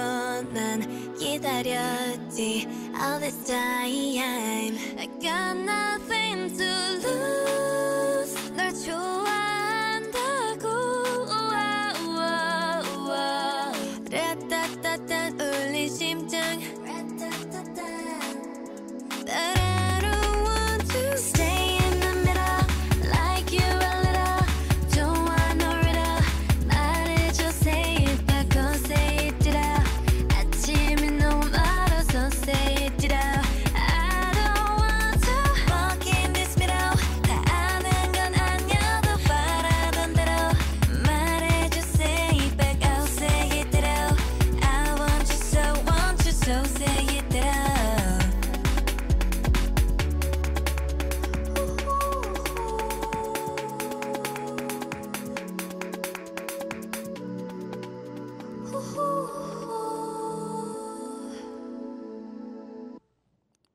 난 기다렸지 All this time I got nothing to lose 널 좋아한다고 라따따따 울린 심장 But I don't want to stay in the middle like you a little Don't want no riddle 말해줘 say it 바꿔 say it ditto 아침이 너무 멀어서 say it ditto I don't want to walk in this middle 다 아는 건 아니어도 바라던 대로 말해줘 say it back I'll say it ditto I want you so say it ditto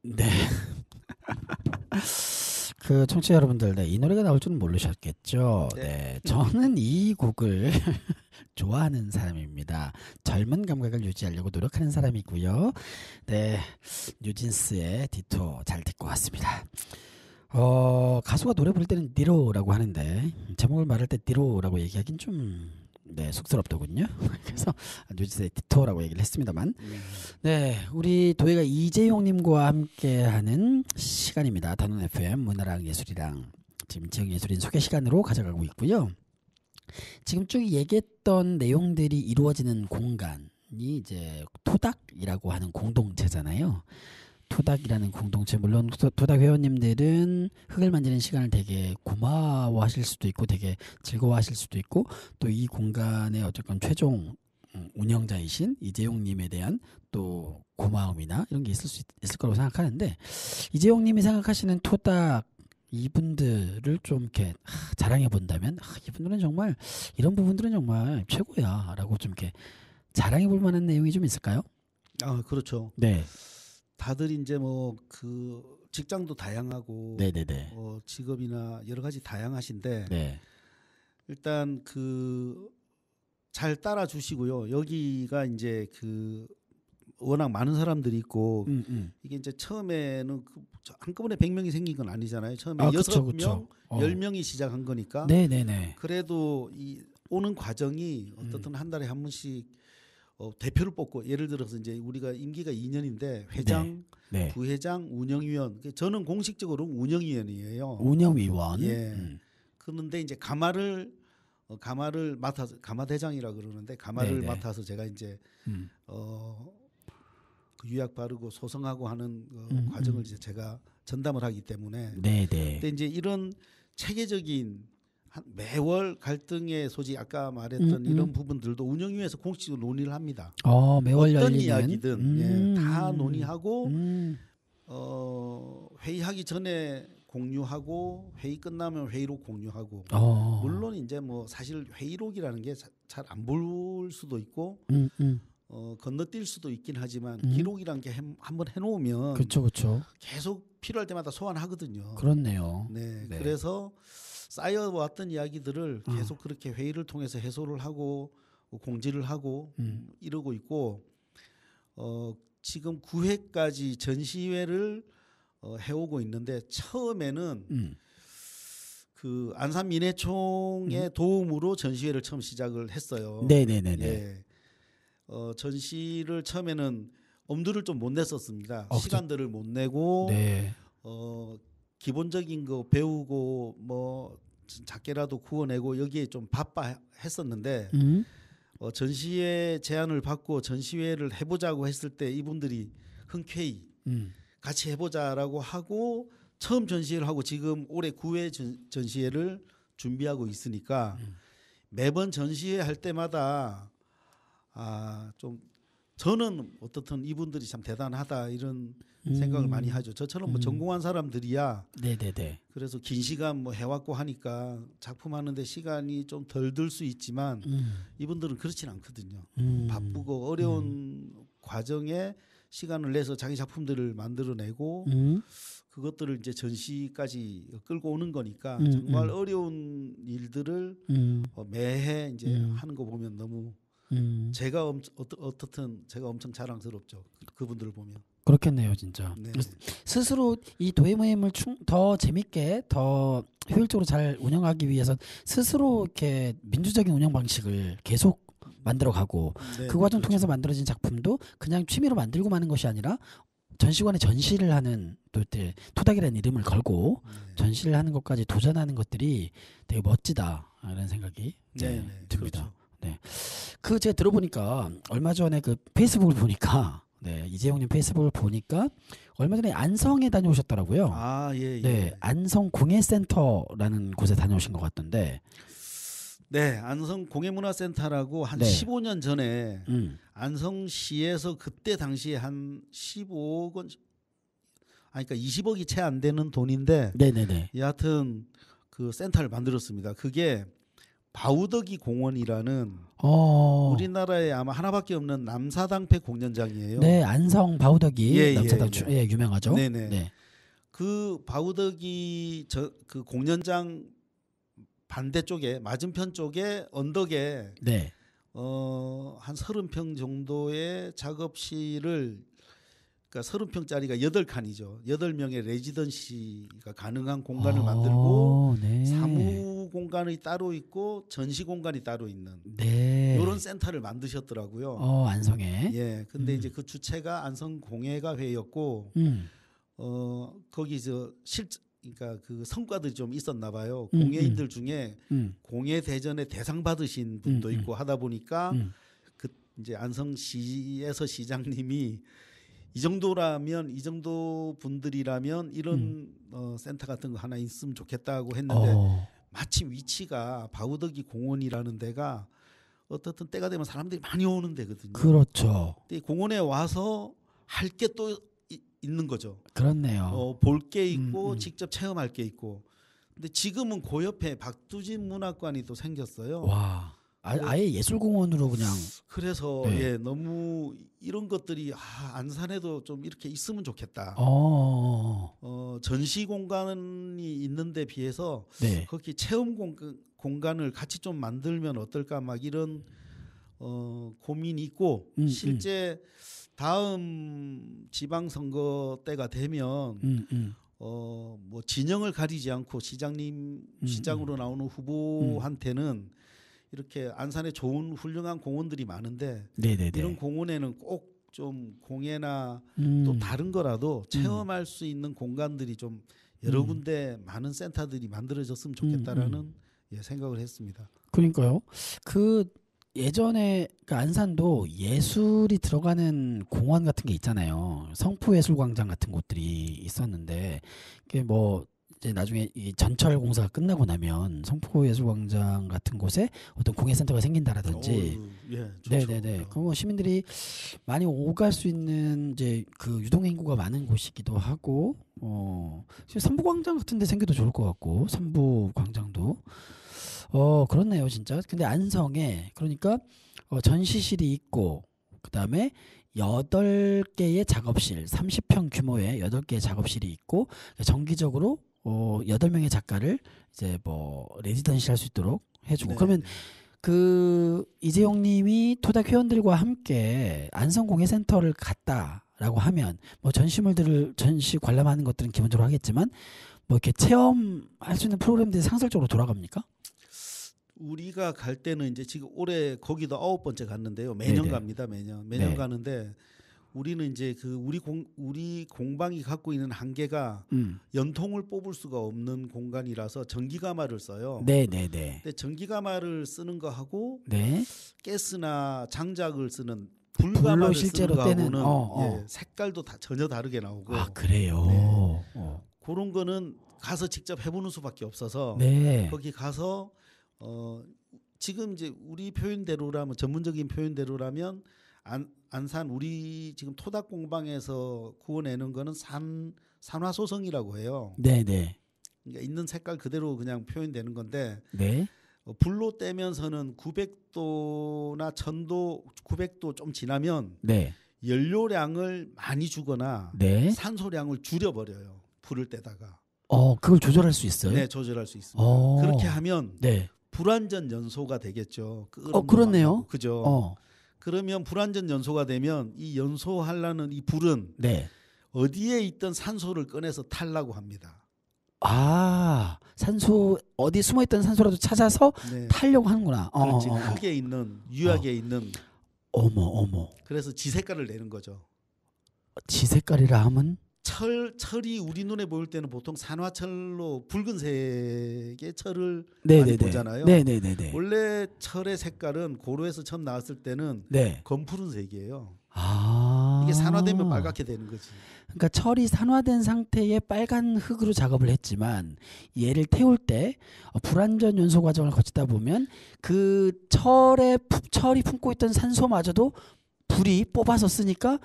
네. 그 청취자 여러분들, 네, 이 노래가 나올 줄은 모르셨겠죠. 네, 저는 이 곡을 좋아하는 사람입니다. 젊은 감각을 유지하려고 노력하는 사람이고요. 네, 뉴진스의 디토 잘 듣고 왔습니다. 가수가 노래 부를 때는 디로라고 하는데 제목을 말할 때 디로라고 얘기하긴 좀 쑥스럽더군요. 그래서 뉴진스의 디토라고 얘기를 했습니다만, 네, 우리 도예가 이재용님과 함께하는 시간입니다. 단원 FM 문화랑 예술이랑 지금 지역 예술인 소개 시간으로 가져가고 있고요. 지금 쭉 얘기했던 내용들이 이루어지는 공간이 이제 토닥이라고 하는 공동체잖아요. 토닥이라는 공동체, 물론 토닥 회원님들은 흙을 만지는 시간을 되게 고마워하실 수도 있고 되게 즐거워하실 수도 있고 또 이 공간의 어쨌건 최종 운영자이신 이재용님에 대한 또 고마움이나 이런 게 있을 거라고 생각하는데, 이재용님이 생각하시는 토닥 이분들을 좀 이렇게 자랑해 본다면 이분들은 정말 이런 부분들은 정말 최고야 라고 좀 이렇게 자랑해 볼 만한 내용이 좀 있을까요? 아, 그렇죠. 네. 다들 이제 뭐 그 직장도 다양하고 네네네. 직업이나 여러 가지 다양하신데 네. 일단 그 잘 따라 주시고요. 여기가 이제 그 워낙 많은 사람들이 있고 이게 이제 처음에는 한꺼번에 100명이 생긴 건 아니잖아요. 처음에 6명, 10명이 시작한 거니까. 네네네. 그래도 이 오는 과정이 어떻든 한 달에 한 번씩 대표를 뽑고, 예를 들어서 이제 우리가 임기가 2년인데 회장, 네. 부회장, 운영위원. 저는 공식적으로 운영위원이에요. 운영위원. 예. 그런데 이제 가마를 맡아서 가마대장이라 그러는데 가마를 네네. 맡아서 제가 이제 그 유약 바르고 소성하고 하는 과정을 이제 제가 전담을 하기 때문에. 네네. 근데 이제 이런 체계적인 매월 갈등의 소지, 아까 말했던 이런 부분들도 운영위에서 공식적으로 논의를 합니다. 매월 어떤 열리는 이야기든 다 논의하고 회의하기 전에 공유하고 회의 끝나면 회의록 공유하고. 물론 이제 뭐 사실 회의록이라는 게 잘 안 볼 수도 있고 건너뛸 수도 있긴 하지만 기록이란 게 한번 해놓으면 그렇죠. 계속 필요할 때마다 소환하거든요. 그렇네요. 네. 그래서 쌓여왔던 이야기들을 계속 그렇게 회의를 통해서 해소를 하고 공지를 하고 이러고 있고, 지금 9회까지 전시회를 해오고 있는데, 처음에는 그 안산민회총의 도움으로 전시회를 처음 시작을 했어요. 네네네네. 예. 전시를 처음에는 엄두를 좀 못 냈었습니다. 시간들을 못 내고 네. 기본적인 거 배우고 뭐 작게라도 구워내고 여기에 좀 바빠 했었는데 전시회 제안을 받고 전시회를 해보자고 했을 때 이분들이 흔쾌히 같이 해보자라고 하고 처음 전시회를 하고 지금 올해 9회 전시회를 준비하고 있으니까 매번 전시회 할 때마다 좀 저는 어떻든 이분들이 참 대단하다 이런 생각을 많이 하죠. 저처럼 뭐 전공한 사람들이야. 네네네. 그래서 긴 시간 뭐 해왔고 하니까 작품 하는데 시간이 좀 덜 들 수 있지만 이분들은 그렇진 않거든요. 바쁘고 어려운 과정에 시간을 내서 자기 작품들을 만들어내고 그것들을 이제 전시까지 끌고 오는 거니까 정말 어려운 일들을 매해 이제 하는 거 보면 너무 제가 어떻든 제가 엄청 자랑스럽죠. 그분들을 보면. 그렇겠네요, 진짜. 네. 스스로 이 도예 모임을 더 재밌게, 더 효율적으로 잘 운영하기 위해서 스스로 이렇게 민주적인 운영 방식을 계속 만들어가고 네, 그 과정 그렇죠. 통해서 만들어진 작품도 그냥 취미로 만들고 마는 것이 아니라 전시관에 전시를 하는 또 토닥이라는 이름을 걸고 전시를 하는 것까지 도전하는 것들이 되게 멋지다 이런 생각이 듭니다. 그렇죠. 네, 그 제가 들어보니까 얼마 전에 그 페이스북을 보니까 이재용님 페이스북을 보니까 얼마 전에 안성에 다녀오셨더라고요. 아, 예. 네, 안성 공예센터라는 곳에 다녀오신 것 같던데. 네, 안성 공예문화센터라고 한 네. 15년 전에 안성시에서 그때 당시에 한 15억 원, 그러니까 20억이 채 안 되는 돈인데, 네네네. 여하튼 그 센터를 만들었습니다. 그게 바우더기 공원이라는 우리나라에 아마 하나밖에 없는 남사당패 공연장이에요. 네, 안성 바우더기 남사당 유명하죠. 네네. 네. 그 바우더기 그 공연장 반대쪽에 맞은편 쪽에 언덕에 네. 한 30평 정도의 작업실을 그러니까 30평짜리가 8칸이죠. 8명의 레지던시가 가능한 공간을 만들고 네. 사무 공간이 따로 있고 전시 공간이 따로 있는 이런 센터를 만드셨더라고요. 안성에. 예. 근데 이제 그 주체가 안성공예가회였고 거기서 그러니까 그 성과들이 좀 있었나 봐요. 공예인들 중에 공예 대전에 대상 받으신 분도 있고 하다 보니까 그 이제 안성시에서 시장님이 이 정도 분들이라면 이런 센터 같은 거 하나 있으면 좋겠다고 했는데 마침 위치가 바우더기 공원이라는 데가 어떻든 때가 되면 사람들이 많이 오는 데거든요. 그렇죠. 근데 공원에 와서 할 게 또 있는 거죠. 그렇네요. 볼 게 있고 직접 체험할 게 있고. 근데 지금은 그 옆에 박두진 문학관이 또 생겼어요. 와, 아예 예술공원으로 그냥. 그래서 너무 이런 것들이 안산에도 좀 이렇게 있으면 좋겠다. 전시 공간이 있는데 비해서 거기 체험 공간을 같이 좀 만들면 어떨까 막 이런 고민이 있고 실제 다음 지방선거 때가 되면 뭐 진영을 가리지 않고 시장으로 나오는 후보한테는 이렇게 안산에 좋은 훌륭한 공원들이 많은데 이런 공원에는 꼭 좀 공예나 또 다른 거라도 체험할 수 있는 공간들이 좀 여러 군데 많은 센터들이 만들어졌으면 좋겠다라는 생각을 했습니다. 그러니까요. 그 예전에 그 안산도 예술이 들어가는 공원 같은 게 있잖아요. 성포예술광장 같은 곳들이 있었는데 그게 뭐 이제 나중에 이 전철 공사가 끝나고 나면 성포예술광장 같은 곳에 어떤 공예센터가 생긴다라든지, 네네네. 그럼 시민들이 많이 오갈 수 있는 이제 그 유동 인구가 많은 곳이기도 하고, 삼부광장 같은데 생겨도 좋을 것 같고, 삼부광장도. 그렇네요, 진짜. 근데 안성에 그러니까 전시실이 있고 그다음에 8개의 작업실, 30평 규모의 8개의 작업실이 있고 정기적으로 8명의 작가를 이제 뭐 레지던시 할 수 있도록 해주고 그러면 그 이재용 님이 토닥 회원들과 함께 안성공예센터를 갔다라고 하면 뭐 전시 관람하는 것들은 기본적으로 하겠지만 뭐 이렇게 체험할 수 있는 프로그램들이 상설적으로 돌아갑니까? 우리가 갈 때는 이제 지금 올해 거기도 9번째 갔는데요. 매년 갑니다. 매년 가는데 우리는 이제 그 우리 공방이 갖고 있는 한계가 연통을 뽑을 수가 없는 공간이라서 전기가마를 써요. 근데 전기가마를 쓰는 거하고 가스나 장작을 쓰는 불가마를 쓰는 거하고는 색깔도 다 전혀 다르게 나오고. 아, 그래요. 그런 거는 가서 직접 해보는 수밖에 없어서 거기 가서 지금 이제 우리 표현대로라면 전문적인 표현대로라면 안산 우리 지금 토닥 공방에서 구워내는 거는 산화소성이라고 해요. 그러니까 있는 색깔 그대로 그냥 표현되는 건데 불로 떼면서는 900도나 1000도 900도 좀 지나면 연료량을 많이 주거나 네. 산소량을 줄여버려요. 불을 떼다가. 그걸 조절할 수 있어요? 네, 조절할 수 있습니다. 어. 그렇게 하면 네. 불완전 연소가 되겠죠. 그렇네요. 그죠. 그러면 불완전 연소가 되면 이 연소하려는 이 불은 네. 어디에 있던 산소를 꺼내서 타려고 합니다. 산소 어디 숨어있던 산소라도 찾아서 네. 타려고 하는구나. 그렇지. 흙에 있는 유약에 있는. 어머. 그래서 지 색깔을 내는 거죠. 지 색깔이라 하면 철이 우리 눈에 보일 때는 보통 산화철로 붉은색의 철을 많이 네네네. 보잖아요. 네네네. 원래 철의 색깔은 고로에서 처음 나왔을 때는 네. 검푸른색이에요. 아. 이게 산화되면 빨갛게 되는 거지. 그러니까 철이 산화된 상태의 빨간 흙으로 작업을 했지만 얘를 태울 때 불완전 연소 과정을 거치다 보면 그 철이 품고 있던 산소마저도 불이 뽑아서 쓰니까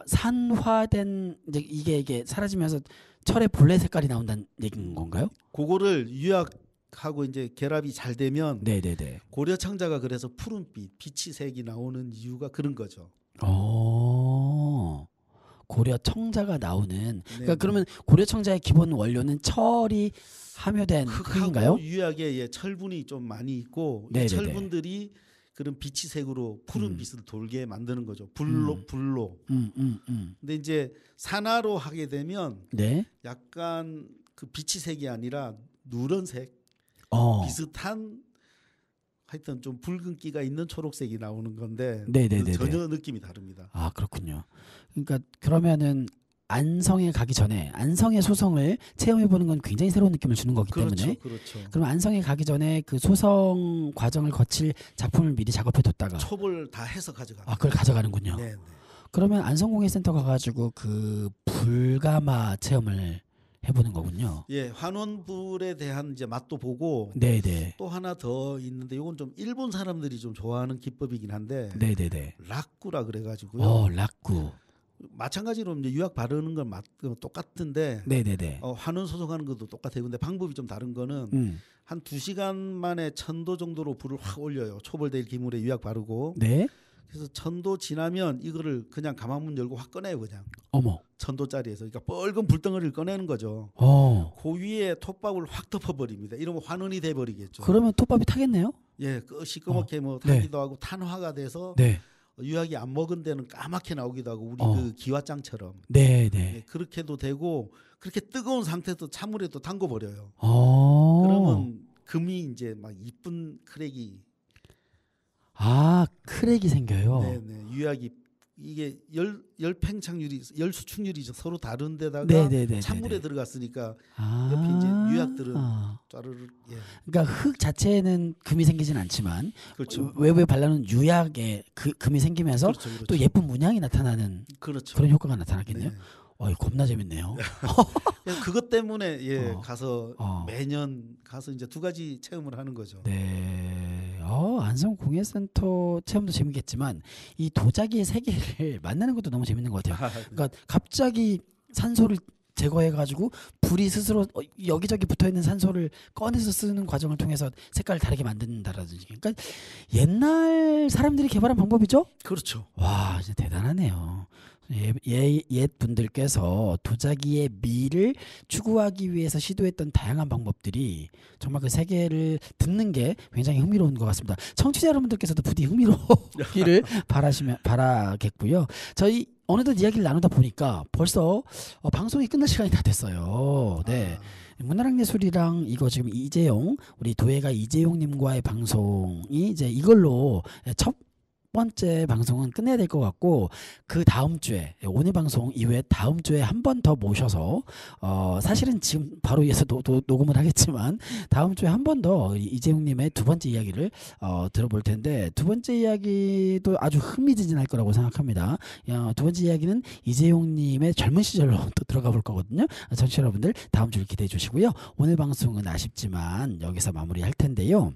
산화된 이게 사라지면서 철의 본래 색깔이 나온다는 얘기인 건가요? 그거를 유약하고 이제 결합이 잘 되면 네네네. 고려청자가 그래서 푸른빛, 빛이 색이 나오는 이유가 그런 거죠. 고려 청자가 나오는 그러니까 네. 그러면 고려 청자의 기본 원료는 철이 함유된 흙인가요? 흙하고 유약에 철분이 좀 많이 있고 이 네네네. 철분들이 그런 빛이 색으로 푸른 빛을 돌게 만드는 거죠. 불로. 근데 이제 산화로 하게 되면 네. 약간 그 빛이 색이 아니라 누런색 비슷한 하여튼 좀 붉은기가 있는 초록색이 나오는 건데 네네네네. 전혀 느낌이 다릅니다. 그렇군요. 그러니까 그러면은 안성에 가기 전에 안성의 소성을 체험해보는 건 굉장히 새로운 느낌을 주는 거기 때문에 그렇죠. 그럼 안성에 가기 전에 그 소성 과정을 거칠 작품을 미리 작업해뒀다가 촉을 다 해서 가져가. 그걸 가져가는군요. 네. 그러면 안성공예센터 가가지고 그 불가마 체험을 해보는 거군요. 예, 환원불에 대한 이제 맛도 보고 네네. 또 하나 더 있는데 이건 좀 일본 사람들이 좀 좋아하는 기법이긴 한데 네네네. 락구라 그래가지고요. 락구. 마찬가지로 이제 유약 바르는 건 똑같은데 네네네. 환원 소송하는 것도 똑같아요. 근데 방법이 좀 다른 거는 한 2시간 만에 1000도 정도로 불을 확 올려요. 초벌될 기물에 유약 바르고. 네. 그래서 1000도 지나면 이거를 그냥 가만문 열고 확 꺼내요. 그냥. 어머. 1000도짜리에서. 그러니까 뻘건 불덩어리를 꺼내는 거죠. 그 위에 톱밥을 확 덮어버립니다. 이러면 환원이 돼버리겠죠. 그러면 톱밥이 타겠네요? 예, 시꺼멓게 뭐 타기도 하고 탄화가 돼서 네. 유약이 안 먹은 데는 까맣게 나오기도 하고 우리 그 기와장처럼 네네. 예, 그렇게도 되고 그렇게 뜨거운 상태에서 찬물에 또 담궈 버려요. 그러면 금이 이제 막 이쁜 크랙이 크랙이 생겨요. 네네 유약이 이게 열 팽창률이 열 수축률이 서로 다른 데다가 네네네. 찬물에 들어갔으니까 옆에 이제 유약들은 짜르르 그러니까 흙 자체에는 금이 생기진 않지만 그렇죠. 외부에 발라놓은 유약에 금이 생기면서 그렇죠. 또 예쁜 문양이 나타나는 그렇죠. 그런 효과가 나타나겠네요. 네. 겁나 재밌네요. 그것 때문에 가서 매년 가서 이제 2가지 체험을 하는 거죠. 네. 안성공예센터 체험도 재밌겠지만 이 도자기의 세계를 만나는 것도 너무 재밌는 것 같아요. 그러니까 갑자기 산소를 제거해가지고 불이 스스로 여기저기 붙어있는 산소를 꺼내서 쓰는 과정을 통해서 색깔을 다르게 만든다라든지. 그러니까 옛날 사람들이 개발한 방법이죠? 그렇죠. 와, 진짜 대단하네요. 옛 분들께서 도자기의 미를 추구하기 위해서 시도했던 다양한 방법들이 정말 그 세계를 듣는 게 굉장히 흥미로운 것 같습니다. 청취자 여러분들께서도 부디 흥미로우기를 바라겠고요. 저희 어느덧 이야기를 나누다 보니까 벌써 방송이 끝날 시간이 다 됐어요. 네. 문화랑예술이랑 이거 지금 이재용 우리 도예가 이재용님과의 방송이 이제 이걸로 첫 번째 방송은 끝내야 될 것 같고 그 다음 주에 오늘 방송 이후에 다음 주에 한 번 더 모셔서 사실은 지금 바로 이어서 녹음을 하겠지만 다음 주에 한 번 더 이재용님의 2번째 이야기를 들어볼 텐데 2번째 이야기도 아주 흥미진진할 거라고 생각합니다. 2번째 이야기는 이재용님의 젊은 시절로 또 들어가 볼 거거든요. 청취자 여러분들 다음 주를 기대해 주시고요. 오늘 방송은 아쉽지만 여기서 마무리할 텐데요.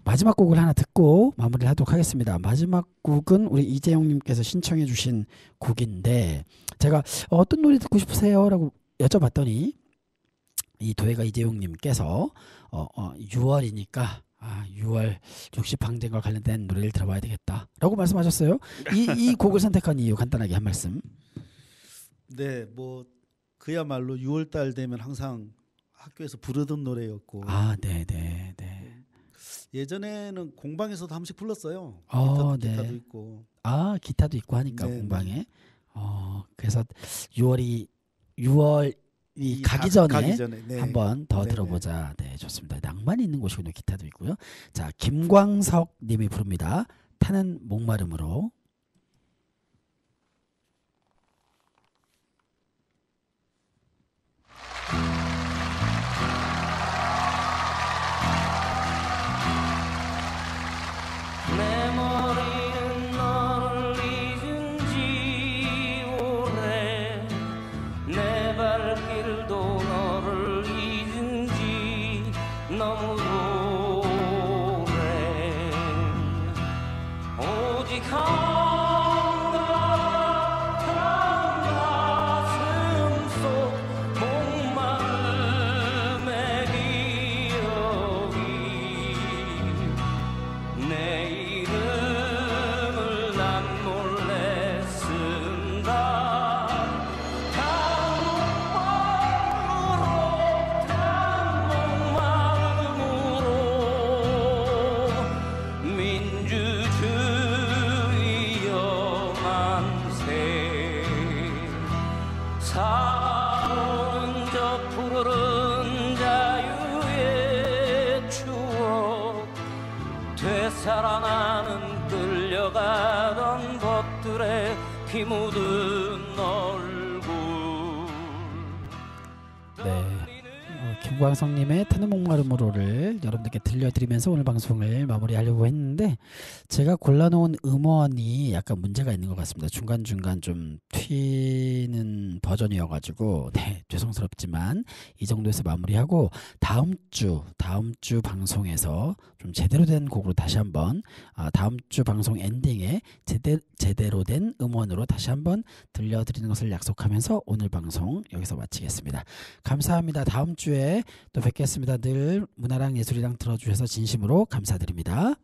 마지막 곡을 하나 듣고 마무리를 하도록 하겠습니다. 마지막 곡은 우리 이재용님께서 신청해 주신 곡인데 제가 어떤 노래 듣고 싶으세요? 라고 여쭤봤더니 이 도예가 이재용님께서 6월이니까 아, 6월 60항쟁과 관련된 노래를 들어봐야 되겠다라고 말씀하셨어요. 이 곡을 선택한 이유 간단하게 한 말씀. 네, 뭐 그야말로 6월달 되면 항상 학교에서 부르던 노래였고. 아, 네, 네, 네. 예전에는 공방에서도 한 번씩 불렀어요. 네. 기타도 있고. 아, 기타도 있고 하니까 네, 공방에. 그래서 6월이 가기 전에 네. 한번 더 네네. 들어보자. 네, 좋습니다. 낭만이 있는 곳이군요. 기타도 있고요. 자, 김광석 님이 부릅니다. 타는 목마름으로. 내 머리는 너를 잊은 지 오래 내 발길도 너를 잊은 지 너무 오래 오직 한가한 가슴 속 목마름의 기억이 내 이름을 난 몰래 쓴다 단목마름으로 민주주의여 만세 사오는 저 푸르른 자유의 추억 되살아나는 끌려가던 것들의 피 묻은 얼굴 네. 김광석님의 타는 목마름으로를 여러분들께 들려드리면서 오늘 방송을 마무리하려고 했는데 제가 골라놓은 음원이 약간 문제가 있는 것 같습니다. 중간중간 좀 튀는 버전이어가지고 네, 죄송스럽지만 이 정도에서 마무리하고 다음 주 방송에서 좀 제대로 된 곡으로 다시 한번 다음 주 방송 엔딩에 제대로 된 음원으로 다시 한번 들려드리는 것을 약속하면서 오늘 방송 여기서 마치겠습니다. 감사합니다. 다음 주에 또 뵙겠습니다. 늘 문화랑 예술이랑 들어주셔서 진심으로 감사드립니다.